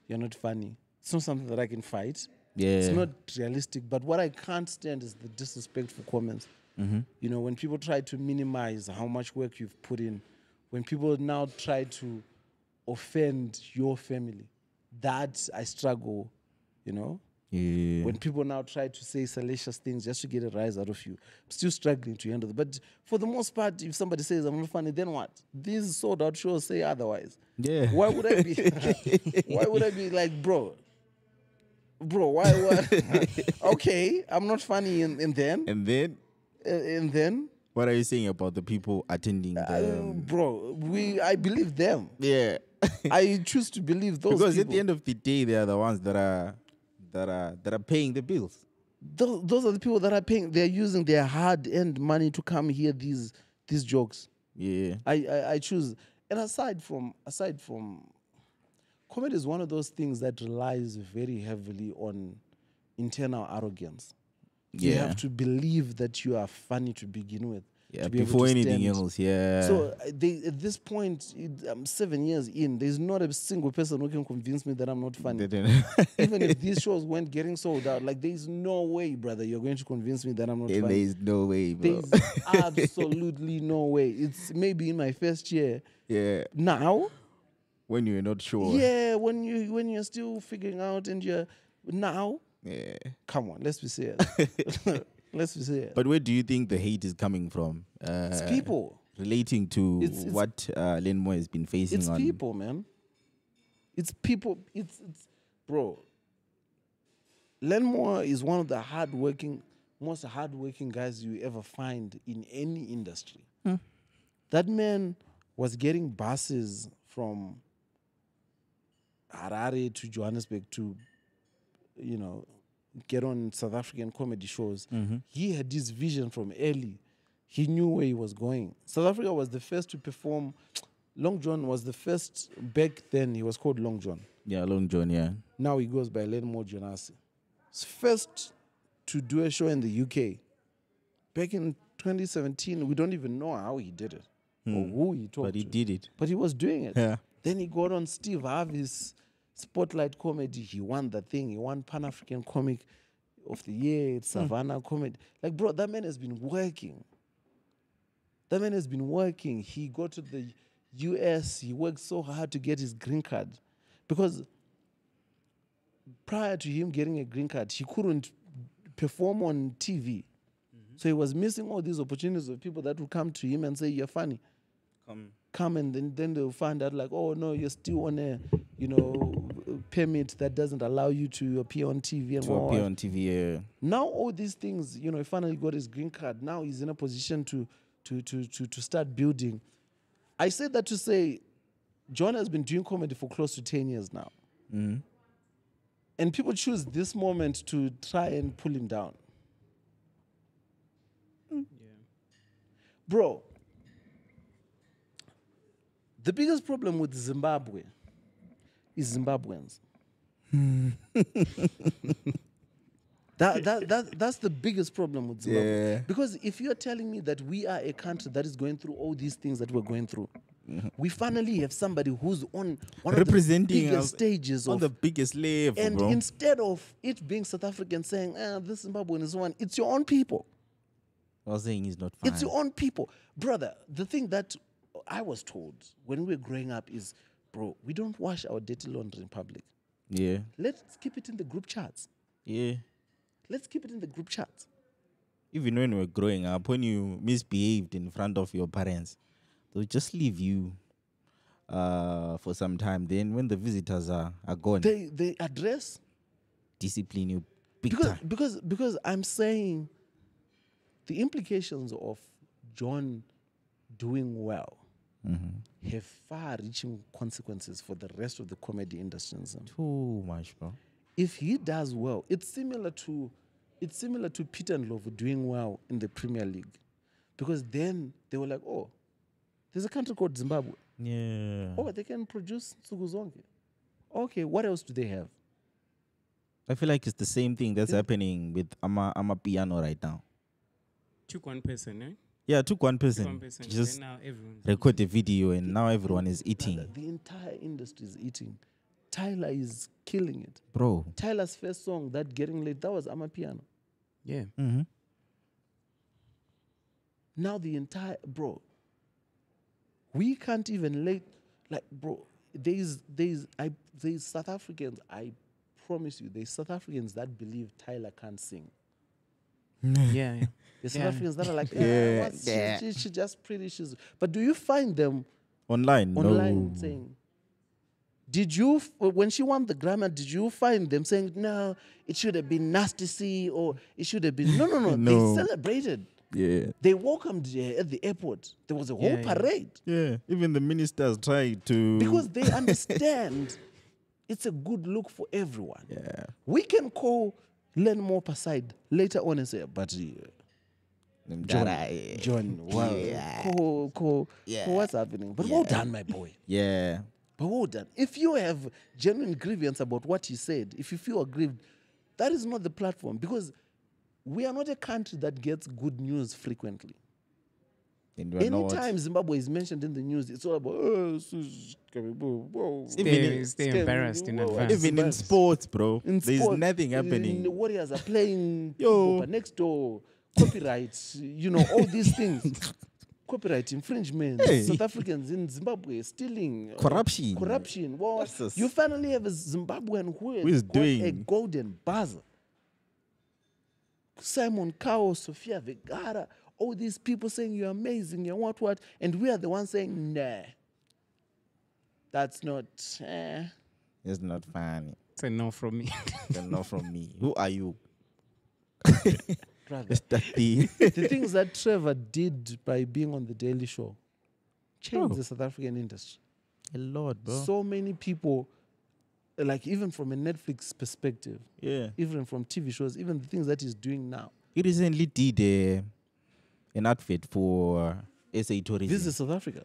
Speaker 7: you're not funny. It's not something that I can fight.
Speaker 2: Yeah.
Speaker 7: It's not realistic. But what I can't stand is the disrespectful comments. You know, when people try to minimize how much work you've put in, when people now try to offend your family, that I struggle, you know?
Speaker 2: Yeah.
Speaker 7: When people now try to say salacious things just to get a rise out of you, I'm still struggling to handle it. But for the most part, if somebody says I'm not funny, then what? These sold out shows say otherwise.
Speaker 2: Yeah.
Speaker 7: Why would I be? Why would I be like, bro? Why? Okay, I'm not funny, and then
Speaker 2: And then what are you saying about the people attending the
Speaker 7: I believe them.
Speaker 2: Yeah.
Speaker 7: I choose to believe those
Speaker 2: Because
Speaker 7: people.
Speaker 2: at the end of the day, they are the ones that are paying the bills.
Speaker 7: Those are the people that are paying. They're using their hard-earned money to come hear these jokes.
Speaker 2: Yeah.
Speaker 7: I choose. And aside from comedy is one of those things that relies very heavily on internal arrogance. You have to believe that you are funny to begin with.
Speaker 2: Yeah,
Speaker 7: to be able
Speaker 2: before
Speaker 7: to
Speaker 2: anything
Speaker 7: stand.
Speaker 2: else, yeah.
Speaker 7: So at this point, I'm 7 years in. There's not a single person who can convince me that I'm not funny. Even if these shows weren't getting sold out, like there's no way, brother, you're going to convince me that I'm not funny.
Speaker 2: There's no way, bro.
Speaker 7: There's absolutely no way. It's maybe in my first year.
Speaker 2: Yeah.
Speaker 7: Now,
Speaker 2: When you're not sure.
Speaker 7: yeah, when you're still figuring out and you're now,
Speaker 2: Yeah.
Speaker 7: come on, let's be serious. Let's be serious.
Speaker 2: But where do you think the hate is coming from?
Speaker 7: It's people.
Speaker 2: Relating to
Speaker 7: It's-
Speaker 2: what Lenmo has been facing
Speaker 7: It's
Speaker 2: on.
Speaker 7: people, man. It's people. It's bro. Lenmore is one of the most hardworking guys you ever find in any industry. That man was getting buses from Harare to Johannesburg to, you know, get on South African comedy shows. He had this vision from early. He knew where he was going. South Africa was the first to perform. Long John was the first. Back then, he was called Long John.
Speaker 2: Yeah, Long John, yeah.
Speaker 7: Now he goes by Lenmore Jonasi. He's first to do a show in the UK. Back in 2017, we don't even know how he did it or who he talked
Speaker 2: But he
Speaker 7: to.
Speaker 2: did it.
Speaker 7: But he was doing it.
Speaker 2: Yeah.
Speaker 7: Then he got on Steve Harvey's Spotlight Comedy. He won that thing. He won Pan-African Comic of the Year, Savannah Comedy. Like, bro, that man has been working. He got to the US. He worked so hard to get his green card. Because prior to him getting a green card, he couldn't perform on TV. So he was missing all these opportunities of people that would come to him and say, you're funny. Come and then they'll find out like, oh no, you're still on a, you know, permit that doesn't allow you to appear on TV and
Speaker 2: To
Speaker 7: all.
Speaker 2: appear on TV, yeah.
Speaker 7: Now all these things, you know, he finally got his green card. Now he's in a position to start building. I say that to say, John has been doing comedy for close to 10 years now. And people choose this moment to try and pull him down. Bro, the biggest problem with Zimbabwe is Zimbabweans. That's the biggest problem with Zimbabwe.
Speaker 2: Yeah.
Speaker 7: Because if you're telling me that we are a country that is going through all these things that we're going through, We finally have somebody who's on one of
Speaker 2: Representing
Speaker 7: the biggest
Speaker 2: us
Speaker 7: stages
Speaker 2: on
Speaker 7: of
Speaker 2: the biggest level,
Speaker 7: and
Speaker 2: bro.
Speaker 7: instead of it being South African saying, this Zimbabwean is one, it's your own people.
Speaker 2: I was saying he's not fine.
Speaker 7: It's your own people. Brother, the thing that I was told when we were growing up is, bro, we don't wash our dirty laundry in public.
Speaker 2: Yeah.
Speaker 7: Let's keep it in the group chats.
Speaker 2: Yeah.
Speaker 7: Let's keep it in the group chats.
Speaker 2: Even when we were growing up, when you misbehaved in front of your parents, they'll just leave you for some time. Then when the visitors are gone,
Speaker 7: They address
Speaker 2: discipline you big
Speaker 7: because,
Speaker 2: time.
Speaker 7: because I'm saying the implications of John doing well have far-reaching consequences for the rest of the comedy industry.
Speaker 2: Too much, bro.
Speaker 7: If he does well, it's similar to Peter and Ndlovu doing well in the Premier League, because then they were like, oh, there's a country called Zimbabwe.
Speaker 2: Yeah.
Speaker 7: Oh, they can produce Nsuku Zonke. Okay, what else do they have?
Speaker 2: I feel like it's the same thing that's happening with Ama Piano right now.
Speaker 8: Took one person, eh?
Speaker 2: Yeah, took one person.
Speaker 8: One person.
Speaker 2: Just
Speaker 8: Then now everyone's
Speaker 2: record the video and now everyone is eating.
Speaker 7: The entire industry is eating. Tyler is killing it.
Speaker 2: Bro.
Speaker 7: Tyler's first song, that Getting Late, that was Amapiano.
Speaker 8: Yeah.
Speaker 2: Mm-hmm.
Speaker 7: Now the entire, bro, we can't even there's South Africans, I promise you, there's South Africans that believe Tyler can't sing.
Speaker 8: Yeah.
Speaker 7: There's South Africans that are like,
Speaker 2: Yeah.
Speaker 7: she's just pretty. But do you find them
Speaker 2: Online no.
Speaker 7: saying, when she won the Grammy, did you find them saying, no, it should have been Nasty C, or it should have been, no.
Speaker 2: No.
Speaker 7: They celebrated.
Speaker 2: Yeah.
Speaker 7: They welcomed her at the airport. There was a whole parade.
Speaker 2: Yeah. Even the ministers tried to.
Speaker 7: Because they understand it's a good look for everyone.
Speaker 2: Yeah.
Speaker 7: We can call Len Mope aside later on and say, but John, wow, Ko, what's happening? But well done, my boy.
Speaker 2: Yeah.
Speaker 7: But well done. If you have genuine grievance about what he said, if you feel aggrieved, that is not the platform, because we are not a country that gets good news frequently. Anytime Zimbabwe is mentioned in the news, it's all about
Speaker 8: Stay embarrassed in advance.
Speaker 2: Even in sports, bro. There's nothing happening.
Speaker 7: The Warriors are playing
Speaker 2: Yo.
Speaker 7: next door, copyright, all these things. Copyright infringement, South Africans in Zimbabwe stealing, corruption. Well, you finally have a Zimbabwean who is doing a golden buzzer. Simon Cowell, Sofia Vergara, all these people saying you're amazing, you're what, and we are the ones saying, nah, that's not.
Speaker 2: It's not funny.
Speaker 8: It's a no from me.
Speaker 2: It's a no from me. Who are you?
Speaker 7: Brother,
Speaker 2: the
Speaker 7: things that Trevor did by being on the Daily Show changed the South African industry.
Speaker 2: A lot, bro.
Speaker 7: So many people, like even from a Netflix perspective, even from TV shows, even the things that he's doing now.
Speaker 2: He recently did an advert for SA Tourism.
Speaker 7: Visit South Africa.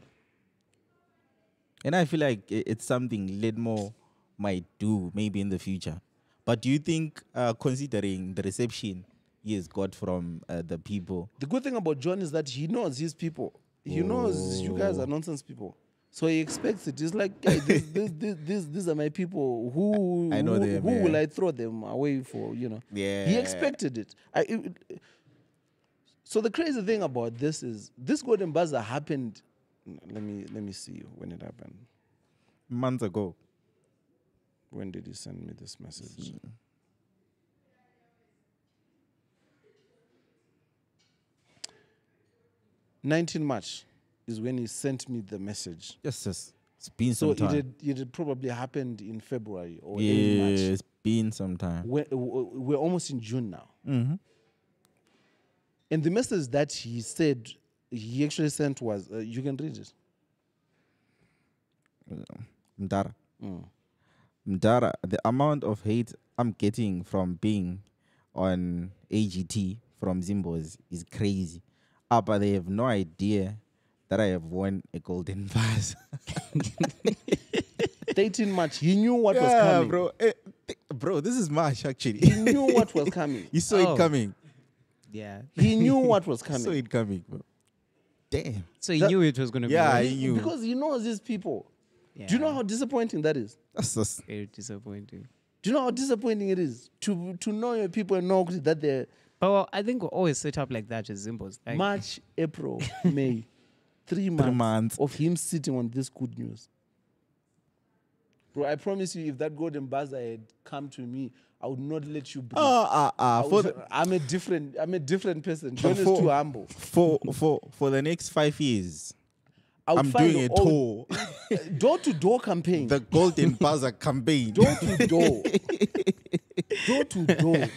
Speaker 2: And I feel like it's something Ledmo might do maybe in the future. But do you think, considering the reception he has got from the people?
Speaker 7: The good thing about John is that he knows his people. He knows you guys are nonsense people. So he expects it. He's like, hey, these are my people. Who
Speaker 2: I know them,
Speaker 7: who will I throw them away for,
Speaker 2: Yeah.
Speaker 7: He expected it. So the crazy thing about this is, this golden buzzer happened, let me see when it happened.
Speaker 2: Months ago.
Speaker 7: When did he send me this message? 19 March is when he sent me the message.
Speaker 2: Yes. It's been some time.
Speaker 7: It had probably happened in February or early March.
Speaker 2: It's been some time.
Speaker 7: We're almost in June now.
Speaker 2: Mm-hmm.
Speaker 7: And the message that he said, he actually sent was, you can read it.
Speaker 2: Mdara. Mdara, the amount of hate I'm getting from being on AGT from Zimbos is crazy. But they have no idea that I have won a golden vase.
Speaker 7: 18 March, he knew what was coming.
Speaker 2: Bro. Bro, this is March actually.
Speaker 7: He knew what was coming.
Speaker 2: You saw it coming.
Speaker 8: Yeah.
Speaker 7: He knew what was coming.
Speaker 2: Saw it coming, bro. Damn.
Speaker 8: So he
Speaker 7: That-
Speaker 8: knew it was going to
Speaker 2: Yeah,
Speaker 8: be
Speaker 2: he knew.
Speaker 7: Because he knows these people.
Speaker 8: yeah.
Speaker 7: Do you know how disappointing that is?
Speaker 2: That's just,
Speaker 8: Very disappointing.
Speaker 7: Do you know how disappointing it is to know your people and know that they're
Speaker 8: But well, I think we're always set up like that as Zimbos. Like,
Speaker 7: March, April, May, 3 months,
Speaker 2: months.
Speaker 7: of him sitting on this good news. Bro, I promise you, if that golden buzzer had come to me, I would not let you breathe. I'm a different person. John is
Speaker 2: for-
Speaker 7: too humble.
Speaker 2: for the next 5 years,
Speaker 7: I would
Speaker 2: I'm
Speaker 7: find
Speaker 2: doing a
Speaker 7: all-
Speaker 2: tour.
Speaker 7: door-to-door campaign.
Speaker 2: The Golden Buzzer campaign.
Speaker 7: Door-to-door. Door-to-door.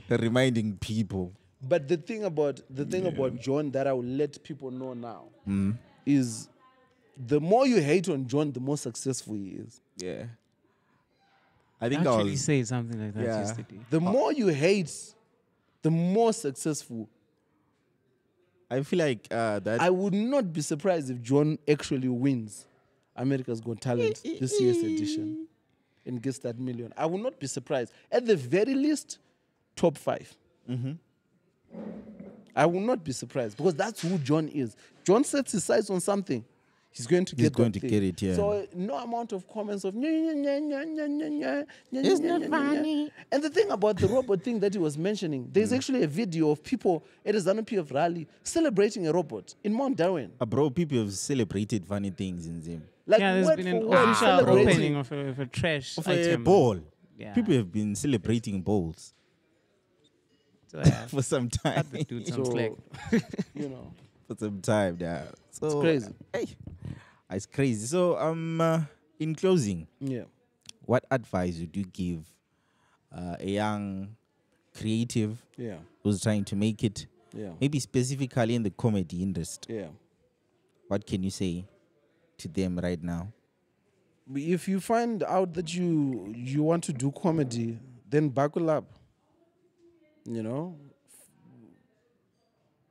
Speaker 2: Reminding people.
Speaker 7: But the thing about John that I will let people know now is the more you hate on John, the more successful he is.
Speaker 2: Yeah. I think
Speaker 8: actually
Speaker 2: I was.
Speaker 8: say something like that
Speaker 2: Yeah.
Speaker 8: yesterday.
Speaker 7: The more you hate, the more successful.
Speaker 2: I feel like that.
Speaker 7: I would not be surprised if John actually wins America's Got Talent this year's edition and gets that million. I would not be surprised. At the very least, top 5. I will not be surprised because that's who John is. John sets his sights on something. He's going to get
Speaker 2: going
Speaker 7: that
Speaker 2: to
Speaker 7: thing.
Speaker 2: get it, yeah.
Speaker 7: So no amount of comments of
Speaker 2: It's not funny.
Speaker 7: And the thing about the robot thing that he was mentioning, there's actually a video of people at a ZANU-PF rally celebrating a robot in Mount Darwin.
Speaker 2: Bro, people have celebrated funny things in Zim.
Speaker 7: Like
Speaker 8: Yeah, there's
Speaker 7: word
Speaker 8: been
Speaker 7: for
Speaker 8: an
Speaker 7: word
Speaker 8: official
Speaker 7: celebrating.
Speaker 8: opening of a trash
Speaker 2: Of a
Speaker 8: item.
Speaker 2: ball.
Speaker 8: Yeah.
Speaker 2: People have been celebrating balls
Speaker 8: So, yeah,
Speaker 2: for some time.
Speaker 8: cut the dude some
Speaker 7: So,
Speaker 8: slack.
Speaker 7: you know,
Speaker 2: For some time now. So,
Speaker 7: it's crazy.
Speaker 2: Hey, it's crazy. So, in closing,
Speaker 7: Yeah.
Speaker 2: what advice would you give a young creative
Speaker 7: Yeah.
Speaker 2: who's trying to make it,
Speaker 7: Yeah.
Speaker 2: maybe specifically in the comedy industry?
Speaker 7: Yeah.
Speaker 2: What can you say to them right now?
Speaker 7: If you find out that you want to do comedy, then buckle up. You know,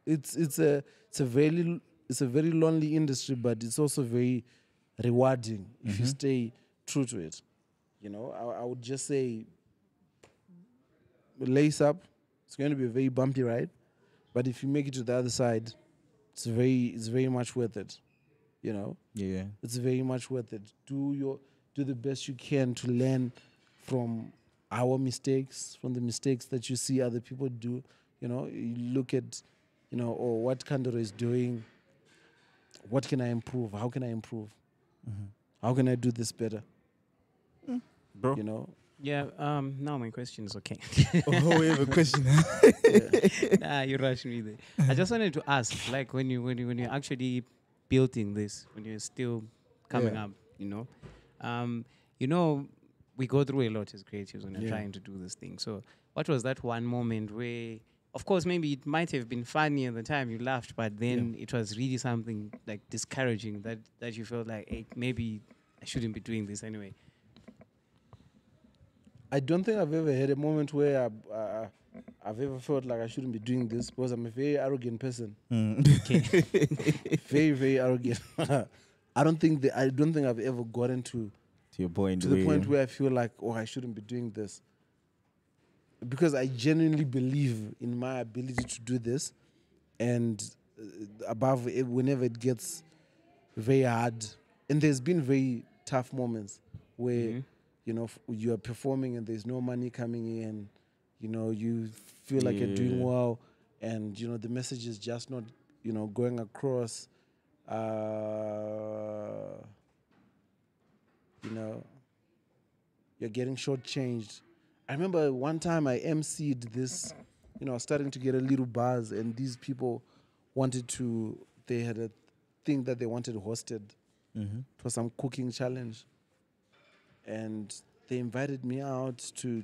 Speaker 7: it's a very lonely industry, but it's also very rewarding if you stay true to it. You know, I would just say lace up. It's going to be a very bumpy ride, but if you make it to the other side, it's very much worth it. You know.
Speaker 2: Yeah.
Speaker 7: It's very much worth it. Do the best you can to learn from our mistakes, from the mistakes that you see other people do. You know, you look at, what Kandoro is doing. What can I improve? How can I improve? How can I do this better?
Speaker 2: Bro.
Speaker 7: You know,
Speaker 8: Yeah, now my question is okay.
Speaker 2: Oh, we have a question.
Speaker 8: Nah, you rushed me there. I just wanted to ask, like when you're actually building this, when you're still coming
Speaker 7: Yeah.
Speaker 8: up, we go through a lot as creatives when you're
Speaker 7: Yeah.
Speaker 8: trying to do this thing. So what was that one moment where, of course, maybe it might have been funny at the time, you laughed, but then it was really something like discouraging that you felt like, hey, maybe I shouldn't be doing this anyway.
Speaker 7: I don't think I've ever had a moment where I've ever felt like I shouldn't be doing this because I'm a very arrogant person. Very, very arrogant. I don't think I've ever gotten to
Speaker 2: To your point.
Speaker 7: the point where I feel like, I shouldn't be doing this. Because I genuinely believe in my ability to do this. And above it, whenever it gets very hard, and there's been very tough moments where, you are performing and there's no money coming in, you feel like you're doing well, and, the message is just not, going across. You're getting shortchanged. I remember one time I emceed this, I was starting to get a little buzz, and these people they had a thing that they wanted hosted. It was some cooking challenge. And they invited me out to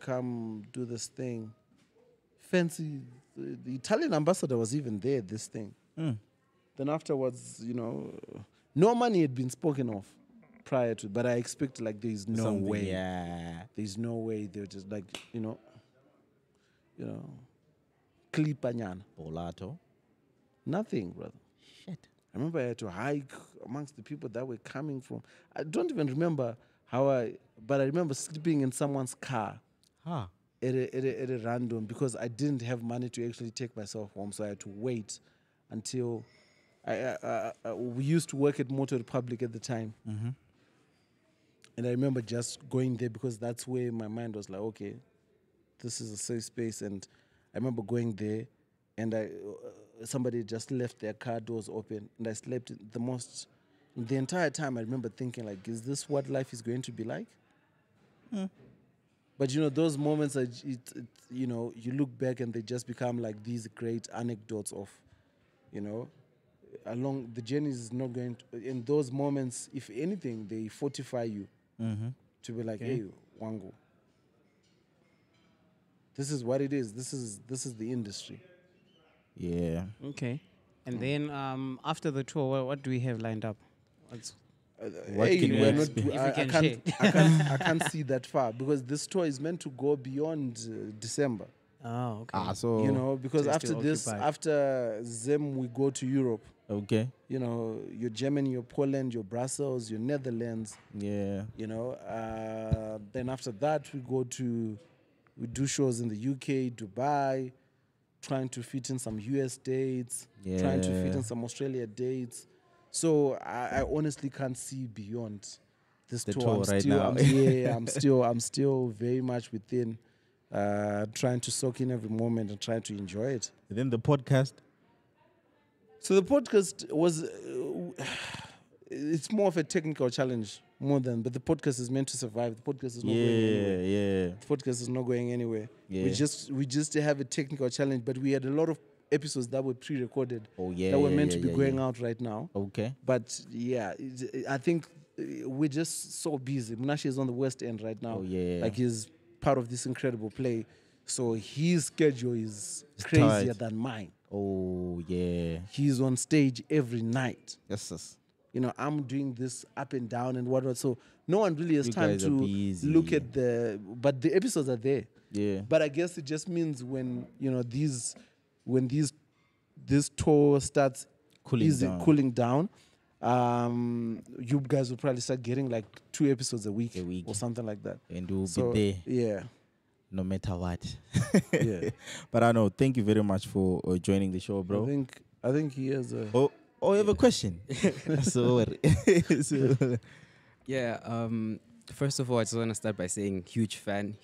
Speaker 7: come do this thing. Fancy, the Italian ambassador was even there at this thing. Then afterwards, no money had been spoken of prior to, but I expected like there's no way.
Speaker 2: Yeah.
Speaker 7: There's no way. They're just like, Klipanyana.
Speaker 2: Polato.
Speaker 7: Nothing, brother.
Speaker 2: Shit.
Speaker 7: I remember I had to hike amongst the people that were coming from. I don't even remember but I remember sleeping in someone's car
Speaker 2: Huh.
Speaker 7: at a random because I didn't have money to actually take myself home, so I had to wait until we used to work at Motor Republic at the time. And I remember just going there because that's where my mind was like, okay, this is a safe space. And I remember going there, and somebody just left their car doors open, and I slept the entire time. I remember thinking, like, is this what life is going to be like? But those moments, you look back and they just become like these great anecdotes of, along the journey is not going to, in those moments, if anything, they fortify you to be like, hey, Wango, this is what it is. This is the industry.
Speaker 2: Yeah.
Speaker 8: Okay. And then after the tour, what do we have lined up?
Speaker 2: What can we expect?
Speaker 7: I can't see that far because this tour is meant to go beyond December.
Speaker 8: Oh, okay.
Speaker 2: So
Speaker 7: because
Speaker 8: So
Speaker 7: after
Speaker 8: still
Speaker 7: this,
Speaker 8: occupied.
Speaker 7: after Zim, we go to Europe.
Speaker 2: okay.
Speaker 7: Your Germany, your Poland, your Brussels, your Netherlands.
Speaker 2: Yeah.
Speaker 7: Then after that, we do shows in the UK, Dubai, trying to fit in some US dates, trying to fit in some Australia dates. So I honestly can't see beyond this
Speaker 2: The
Speaker 7: tour.
Speaker 2: tour right now.
Speaker 7: I'm still very much within, trying to soak in every moment and trying to enjoy it.
Speaker 2: And then the podcast.
Speaker 7: So the podcast was, it's more of a technical challenge but the podcast is meant to survive. The podcast is not going anywhere.
Speaker 2: Yeah.
Speaker 7: The podcast is not going anywhere.
Speaker 2: Yeah.
Speaker 7: We just have a technical challenge, but we had a lot of episodes that were pre-recorded that were meant to be going out right now.
Speaker 2: Okay.
Speaker 7: But yeah, I think we're just so busy. Munashi is on the West End right now.
Speaker 2: Oh, yeah.
Speaker 7: Like he's part of this incredible play. So his schedule is
Speaker 2: It's
Speaker 7: crazier
Speaker 2: tight.
Speaker 7: than mine.
Speaker 2: Oh, yeah.
Speaker 7: He's on stage every night.
Speaker 2: Yes.
Speaker 7: I'm doing this up and down and whatnot. So no one really has
Speaker 2: You
Speaker 7: time
Speaker 2: guys are
Speaker 7: to
Speaker 2: busy.
Speaker 7: look at but the episodes are there.
Speaker 2: Yeah.
Speaker 7: But I guess it just means when this tour starts cooling down, you guys will probably start getting like 2 episodes a week or something like that.
Speaker 2: And we'll
Speaker 7: So,
Speaker 2: be there
Speaker 7: Yeah.
Speaker 2: no matter what.
Speaker 7: Yeah.
Speaker 2: But I know. Thank you very much for joining the show, bro.
Speaker 7: I think he has a.
Speaker 2: Oh, you have a question? so
Speaker 9: Yeah, first of all, I just want to start by saying huge fan.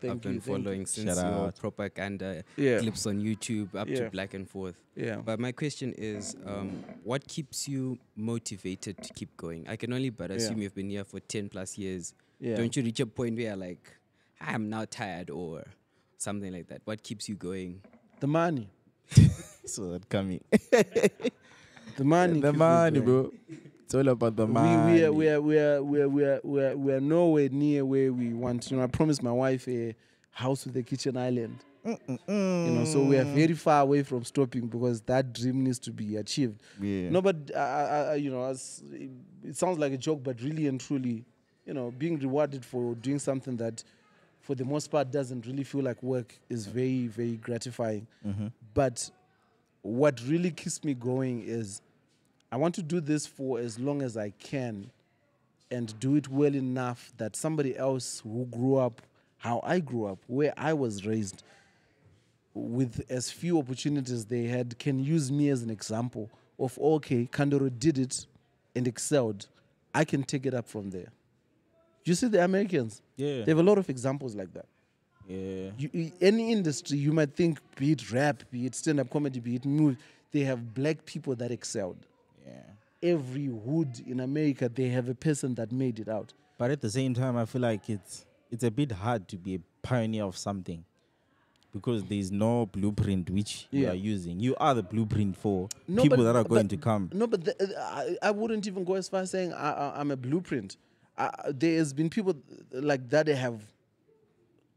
Speaker 9: I've been following since
Speaker 2: Shout
Speaker 9: your
Speaker 2: out.
Speaker 9: propaganda
Speaker 7: Yeah.
Speaker 9: clips on YouTube up
Speaker 7: Yeah.
Speaker 9: to Black and Forth.
Speaker 7: Yeah.
Speaker 9: But my question is, what keeps you motivated to keep going? I can only but assume you've been here for 10 plus years.
Speaker 7: Yeah.
Speaker 9: Don't you reach a point where you're like, I'm now tired or something like that? What keeps you going?
Speaker 7: The money.
Speaker 2: so that coming.
Speaker 7: The money.
Speaker 2: The
Speaker 7: keeps me
Speaker 2: money,
Speaker 7: going.
Speaker 2: bro. It's all about the money.
Speaker 7: We are nowhere near where we want. I promised my wife a house with a kitchen island. So we are very far away from stopping because that dream needs to be achieved.
Speaker 2: Yeah.
Speaker 7: No, but it sounds like a joke, but really and truly, being rewarded for doing something that, for the most part, doesn't really feel like work is very, very gratifying. But what really keeps me going is I want to do this for as long as I can and do it well enough that somebody else who grew up how I grew up, where I was raised, with as few opportunities they had, can use me as an example of, okay, Kandoro did it and excelled. I can take it up from there. You see the Americans?
Speaker 2: Yeah.
Speaker 7: They have a lot of examples like that.
Speaker 2: Yeah.
Speaker 7: Any industry, you might think, be it rap, be it stand-up comedy, be it movie, they have black people that excelled.
Speaker 2: Yeah.
Speaker 7: Every hood in America, they have a person that made it out.
Speaker 2: But at the same time, I feel like it's a bit hard to be a pioneer of something because there's no blueprint which you are using. You are the blueprint for people that are going to come.
Speaker 7: No, but I wouldn't even go as far as saying I'm a blueprint. There's been people like that that have,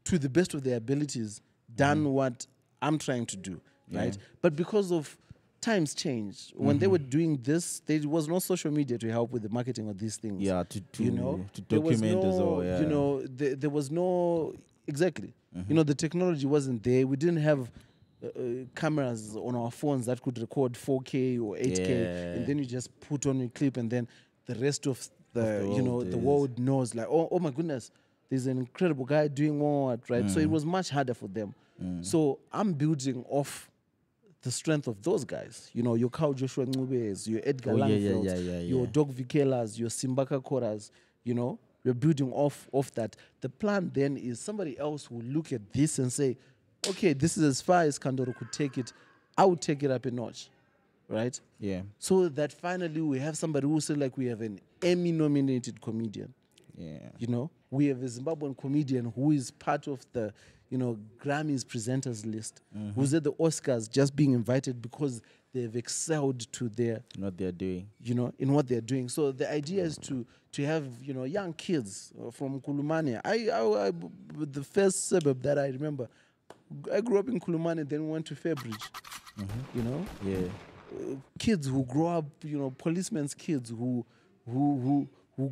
Speaker 7: to the best of their abilities, done what I'm trying to do, right? But because of times changed, when they were doing this, there was no social media to help with the marketing of these things.
Speaker 2: Yeah, to
Speaker 7: there was
Speaker 2: document as well. Yeah.
Speaker 7: there was no, exactly. The technology wasn't there. We didn't have cameras on our phones that could record 4K or 8K, and then you just put on a clip, and then the rest of the world knows, like, oh my goodness, there's an incredible guy doing what, right? So it was much harder for them. So I'm building off the strength of those guys. You know, your Kau Joshua Ngubes, your Edgar
Speaker 2: Oh,
Speaker 7: Langfelds, your Dog Vikelas, your Simbaka Koras, you know, we're building off that. The plan then is somebody else will look at this and say, okay, this is as far as Kandoro could take it. I would take it up a notch, right?
Speaker 2: Yeah.
Speaker 7: So that finally we have somebody who said like we have an Emmy-nominated comedian.
Speaker 2: Yeah.
Speaker 7: You know, we have a Zimbabwean comedian who is part of the, you know, Grammys presenters list, who's at the Oscars just being invited because they've excelled to their,
Speaker 2: What they're doing.
Speaker 7: you know, in what they're doing. So the idea is to have, you know, young kids from Kulumane. I the first suburb that I remember, I grew up in Kulumane, then went to Fairbridge. You know, kids who grow up, you know, policemen's kids who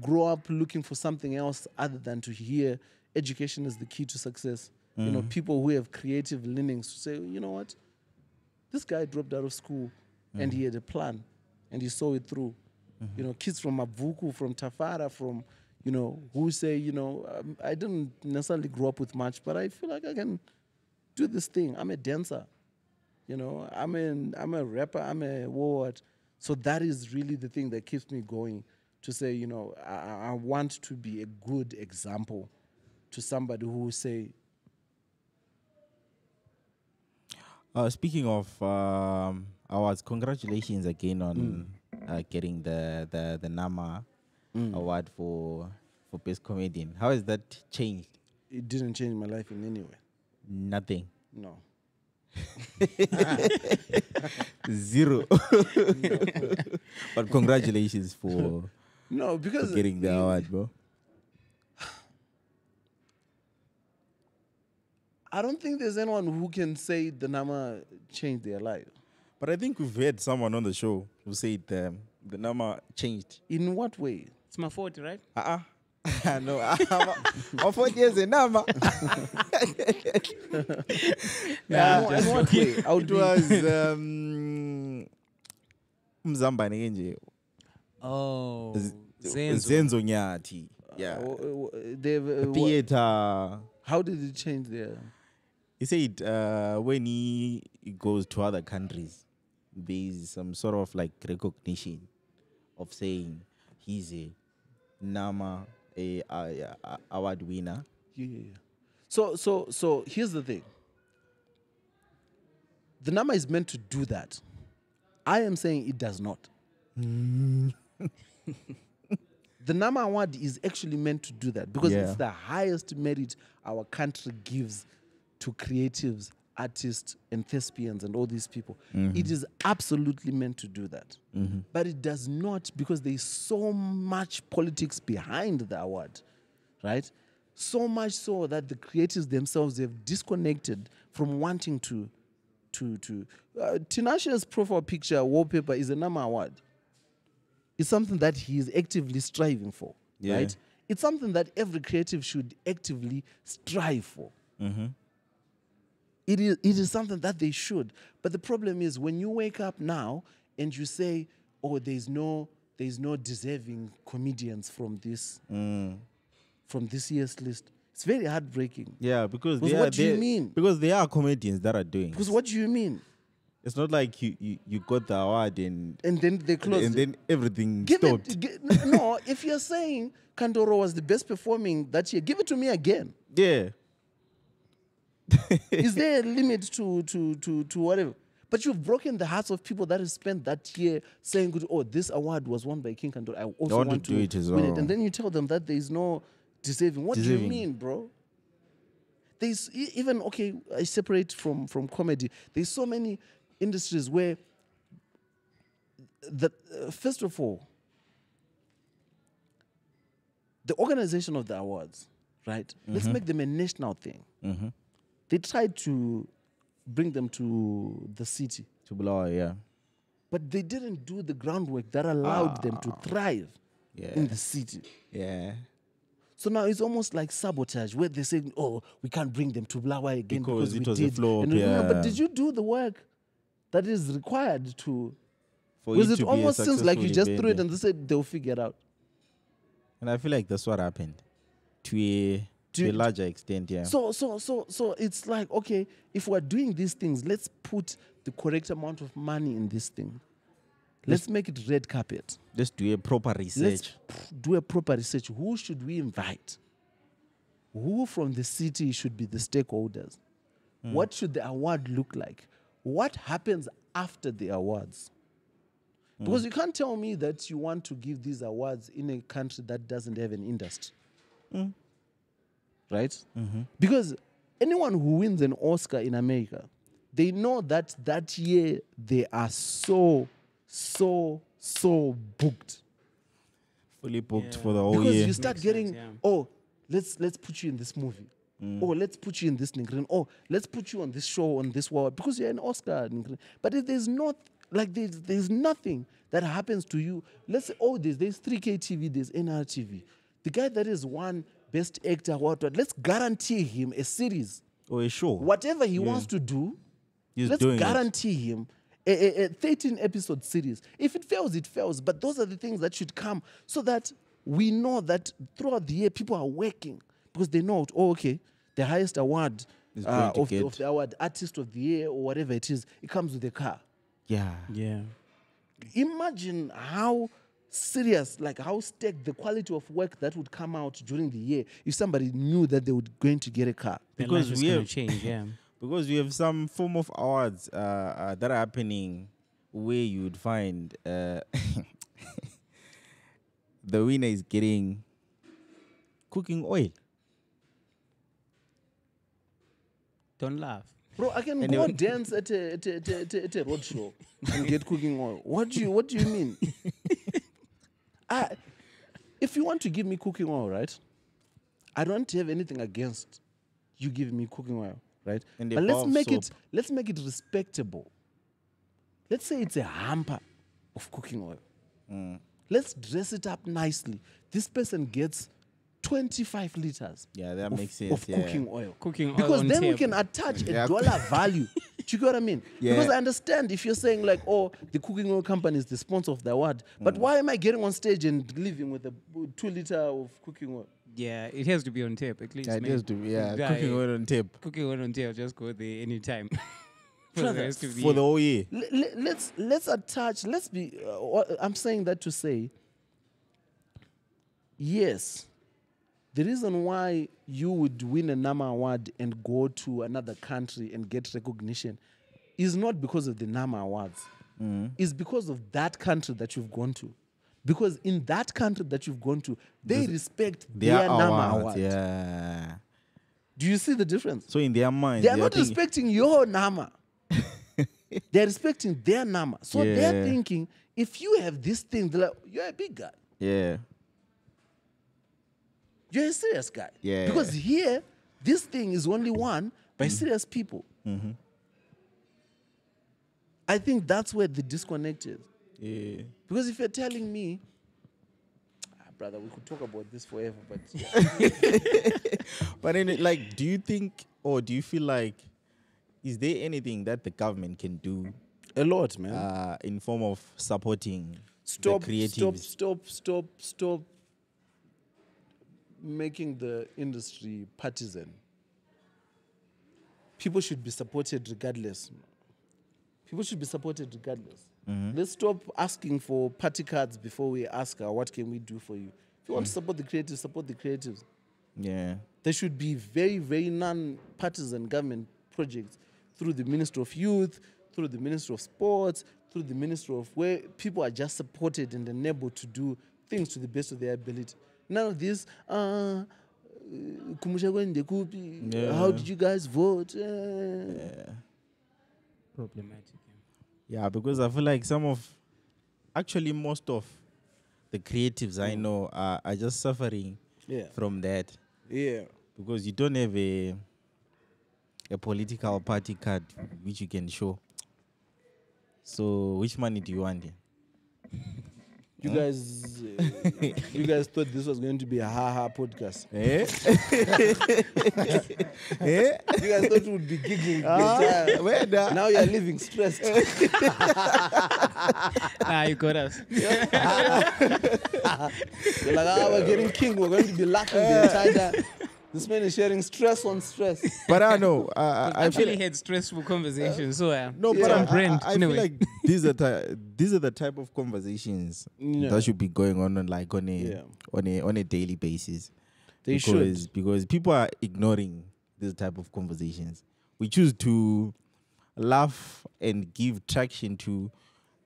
Speaker 7: grow up looking for something else other than to hear education is the key to success. You know, people who have creative leanings to say, you know what, this guy dropped out of school and he had a plan and he saw it through. You know, kids from Mavuku, from Tafara, from, you know, who say, you know, I didn't necessarily grow up with much, but I feel like I can do this thing. I'm a dancer. You know, I'm a rapper, I'm a what. So that is really the thing that keeps me going, to say, you know, I want to be a good example to somebody who will say.
Speaker 2: Speaking of awards, congratulations again on getting the NAMA award for Best Comedian. How has that changed?
Speaker 7: It didn't change my life in any way.
Speaker 2: Nothing.
Speaker 7: No.
Speaker 2: Zero. But congratulations for
Speaker 7: because
Speaker 2: getting the award, bro.
Speaker 7: I don't think there's anyone who can say the NAMA changed their life.
Speaker 2: But I think we've had someone on the show who said the NAMA changed.
Speaker 7: In what way?
Speaker 8: It's Maforty, right?
Speaker 2: No, Maforty is a NAMA.
Speaker 7: In what way?
Speaker 2: It was Mzambane nje.
Speaker 8: Oh,
Speaker 2: Zenzo Nyati. Yeah. Theater.
Speaker 7: How did it change there?
Speaker 2: He said when he goes to other countries, there's some sort of like recognition of saying he's a NAMA award winner.
Speaker 7: Yeah. So here's the thing. The NAMA is meant to do that. I am saying it does not. The NAMA award is actually meant to do that because it's the highest merit our country gives to creatives, artists, and thespians and all these people. It is absolutely meant to do that. But it does not, because there is so much politics behind the award, right? So much so that the creatives themselves have disconnected from wanting to Tinashe's profile picture wallpaper is a NAMA award. It's something that he is actively striving for, right? It's something that every creative should actively strive for. It is something that they should. But the problem is when you wake up now and you say, oh, there's no deserving comedians from this year's list. It's very heartbreaking.
Speaker 2: Yeah, because
Speaker 7: what do you mean?
Speaker 2: Because there are comedians that are doing.
Speaker 7: Because what do you mean?
Speaker 2: It's not like you got the award and
Speaker 7: then they closed
Speaker 2: and then everything
Speaker 7: give
Speaker 2: stopped.
Speaker 7: No, if you're saying Kandoro was the best performing that year, give it to me again.
Speaker 2: Yeah.
Speaker 7: Is there a limit to whatever? But you've broken the hearts of people that have spent that year saying, "Good, oh, this award was won by King Kandoro. I also want to
Speaker 2: do it as
Speaker 7: win
Speaker 2: well."
Speaker 7: it." And then you tell them that there is no deserving. What do you mean, bro? There's even I separate from comedy. There's so many industries where first of all, the organization of the awards, right? Let's make them a national thing. They tried to bring them to the city.
Speaker 2: To Bulawayo, yeah.
Speaker 7: But they didn't do the groundwork that allowed them to thrive in the city.
Speaker 2: Yeah.
Speaker 7: So now it's almost like sabotage, where they say, oh, we can't bring them to Bulawayo again because
Speaker 2: it
Speaker 7: we
Speaker 2: was
Speaker 7: did.
Speaker 2: a flop,
Speaker 7: No, but did you do the work that is required to... Because it almost seems like you just threw it and they said they'll figure it out.
Speaker 2: And I feel like that's what happened. To To a larger extent, yeah.
Speaker 7: So it's like, okay, if we're doing these things, let's put the correct amount of money in this thing. Let's make it red carpet.
Speaker 2: Let's do a proper research.
Speaker 7: Let's do a proper research. Who should we invite? Who from the city should be the stakeholders? What should the award look like? What happens after the awards? Because you can't tell me that you want to give these awards in a country that doesn't have an industry. Right? Because anyone who wins an Oscar in America, they know that that year they are so booked.
Speaker 2: Fully booked for the whole
Speaker 7: Because
Speaker 2: year.
Speaker 7: you start getting, let's put you in this movie. Oh, let's put you in this Ningrin. Oh, let's put you on this show, on this world, because you're an Oscar. Ningrin. But if there's not, like there's nothing that happens to you. Let's say, there's 3K TV, there's NRTV. The guy that is won Best Actor, what, let's guarantee him a series.
Speaker 2: Or a show.
Speaker 7: Whatever he wants to do,
Speaker 2: He's
Speaker 7: let's
Speaker 2: doing
Speaker 7: guarantee him a 13-episode series. If it fails, it fails. But those are the things that should come so that we know that throughout the year, people are working because they know, the highest award of the award, Artist of the Year or whatever it is, it comes with a car.
Speaker 2: Yeah.
Speaker 7: Imagine how serious, like how stacked the quality of work that would come out during the year if somebody knew that they were going to get a car.
Speaker 8: Because it's going to change, yeah.
Speaker 2: Because we have some form of awards that are happening where you would find the winner is getting cooking oil.
Speaker 8: Don't laugh.
Speaker 7: Bro, I can go dance at a road show and get cooking oil. What do you mean? If you want to give me cooking oil, right? I don't have anything against you giving me cooking oil, right? But let's make it respectable. Let's say it's a hamper of cooking oil. Let's dress it up nicely. This person gets 25 liters
Speaker 2: that makes sense,
Speaker 7: of cooking oil.
Speaker 8: Because
Speaker 7: then we
Speaker 8: tape.
Speaker 7: can attach a dollar value. Do you get what I mean?
Speaker 2: Yeah.
Speaker 7: Because I understand if you're saying like, the cooking oil company is the sponsor of the award. But why am I getting on stage and leaving with a 2 liter of cooking oil?
Speaker 8: Yeah, it has to be on tape at least.
Speaker 2: It has to be, cooking oil on tape.
Speaker 8: Cooking oil on tape, just go there anytime.
Speaker 2: For the whole year.
Speaker 7: Let's attach, I'm saying that to say, yes, the reason why you would win a NAMA award and go to another country and get recognition is not because of the NAMA awards. It's because of that country that you've gone to. Because in that country that you've gone to, they respect their NAMA awards.
Speaker 2: Yeah.
Speaker 7: Do you see the difference?
Speaker 2: So in their mind,
Speaker 7: they are not respecting your NAMA. They're respecting their NAMA. So they're thinking, if you have this thing, they're like, you're a big guy.
Speaker 2: Yeah.
Speaker 7: You're a serious guy.
Speaker 2: Yeah.
Speaker 7: Because here, this thing is only won by serious people. I think that's where the disconnect is.
Speaker 2: Yeah.
Speaker 7: Because if you're telling me, brother, we could talk about this forever, but
Speaker 2: But then, do you think or do you feel like, is there anything that the government can do?
Speaker 7: A lot, man.
Speaker 2: In form of supporting the creatives?
Speaker 7: Stop making the industry partisan. People should be supported regardless. Let's stop asking for party cards before we ask what can we do for you. If you want to support the creatives, support the creatives.
Speaker 2: Yeah.
Speaker 7: There should be very, very non-partisan government projects through the Ministry of Youth, through the Ministry of Sports, through the Ministry of where people are just supported and enabled to do things to the best of their ability. None of this, how did you guys vote?
Speaker 8: Problematic.
Speaker 2: Yeah, because I feel like most of the creatives I know are just suffering from that.
Speaker 7: Yeah.
Speaker 2: Because you don't have a political party card which you can show. So which money do you want?
Speaker 7: You guys thought this was going to be a ha-ha podcast. You guys thought we would be giggling. Now you're living stressed.
Speaker 8: You got us.
Speaker 7: You're like, we're getting king. We're going to be laughing the entire time. This man is sharing stress on stress.
Speaker 2: But I know. I
Speaker 8: I
Speaker 2: feel
Speaker 8: actually had stressful conversations. So
Speaker 2: no,
Speaker 8: yeah.
Speaker 2: but
Speaker 8: I
Speaker 2: I feel like these are the type of conversations that should be going on like on a daily basis.
Speaker 7: They should,
Speaker 2: because people are ignoring this type of conversations. We choose to laugh and give traction to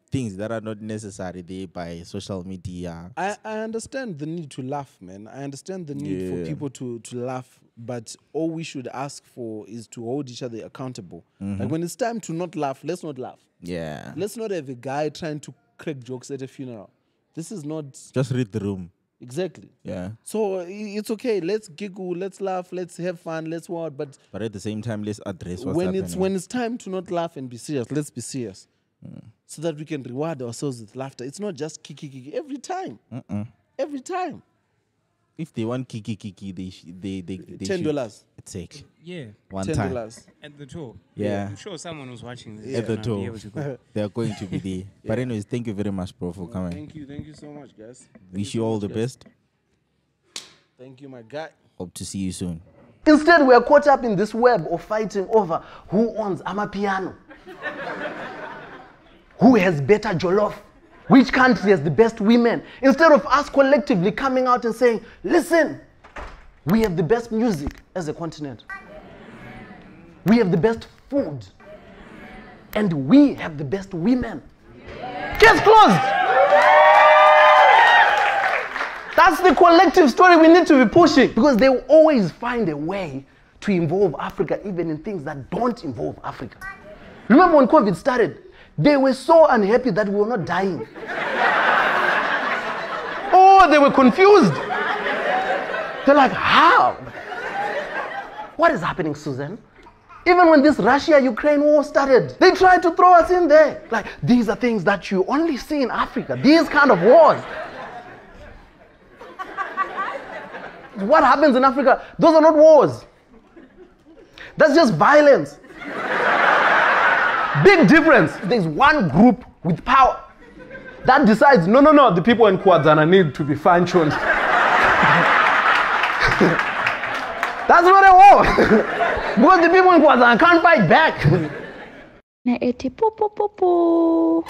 Speaker 2: things that are not necessary there by social media.
Speaker 7: I understand the need to laugh, man. I understand the need for people to laugh, but all we should ask for is to hold each other accountable. Like when it's time to not laugh, let's not laugh.
Speaker 2: Yeah.
Speaker 7: Let's not have a guy trying to crack jokes at a funeral. This is not...
Speaker 2: Just read the room.
Speaker 7: Exactly.
Speaker 2: Yeah.
Speaker 7: So it's okay. Let's giggle, let's laugh, let's have fun, let's what. But
Speaker 2: at the same time, let's address what's happening.
Speaker 7: When it's time to not laugh and be serious, let's be serious. So that we can reward ourselves with laughter. It's not just kiki every time. Every time.
Speaker 2: If they want kiki, they
Speaker 7: $10.
Speaker 2: Take.
Speaker 8: Yeah.
Speaker 2: One
Speaker 7: $10.
Speaker 2: time.
Speaker 8: At the tour.
Speaker 2: Yeah.
Speaker 8: I'm sure someone was watching this.
Speaker 2: At the
Speaker 8: and I'll be
Speaker 2: tour.
Speaker 8: able to go.
Speaker 2: They're going to be there. But anyways, thank you very much, bro, for coming.
Speaker 7: Thank you so much, guys.
Speaker 2: Wish you all the best.
Speaker 7: Thank you, my guy.
Speaker 2: Hope to see you soon.
Speaker 10: Instead, we are caught up in this web of fighting over who owns Amapiano, who has better jollof, which country has the best women. Instead of us collectively coming out and saying, listen, we have the best music as a continent. We have the best food. And we have the best women. Case closed. That's the collective story we need to be pushing, because they will always find a way to involve Africa, even in things that don't involve Africa. Remember when COVID started, they were so unhappy that we were not dying. Oh, they were confused. They're like, how? What is happening, Susan? Even when this Russia-Ukraine war started, they tried to throw us in there. Like, these are things that you only see in Africa, these kind of wars. What happens in Africa? Those are not wars. That's just violence. Big difference. There's one group with power that decides, no, the people in Kwadzana need to be fine-tuned. That's not a war. Because the people in Kwadzana can't fight back.
Speaker 5: Na eti poo poo poo poo.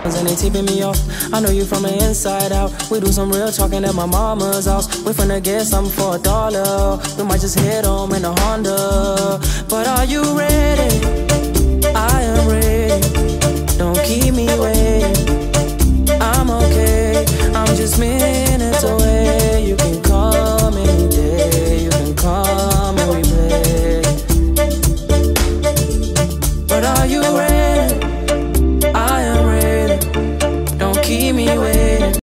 Speaker 6: And they tipping me off. I know you from the inside out. We do some real talking at my mama's house. We finna get something for $1. We might just hit home in a Honda. But are you ready?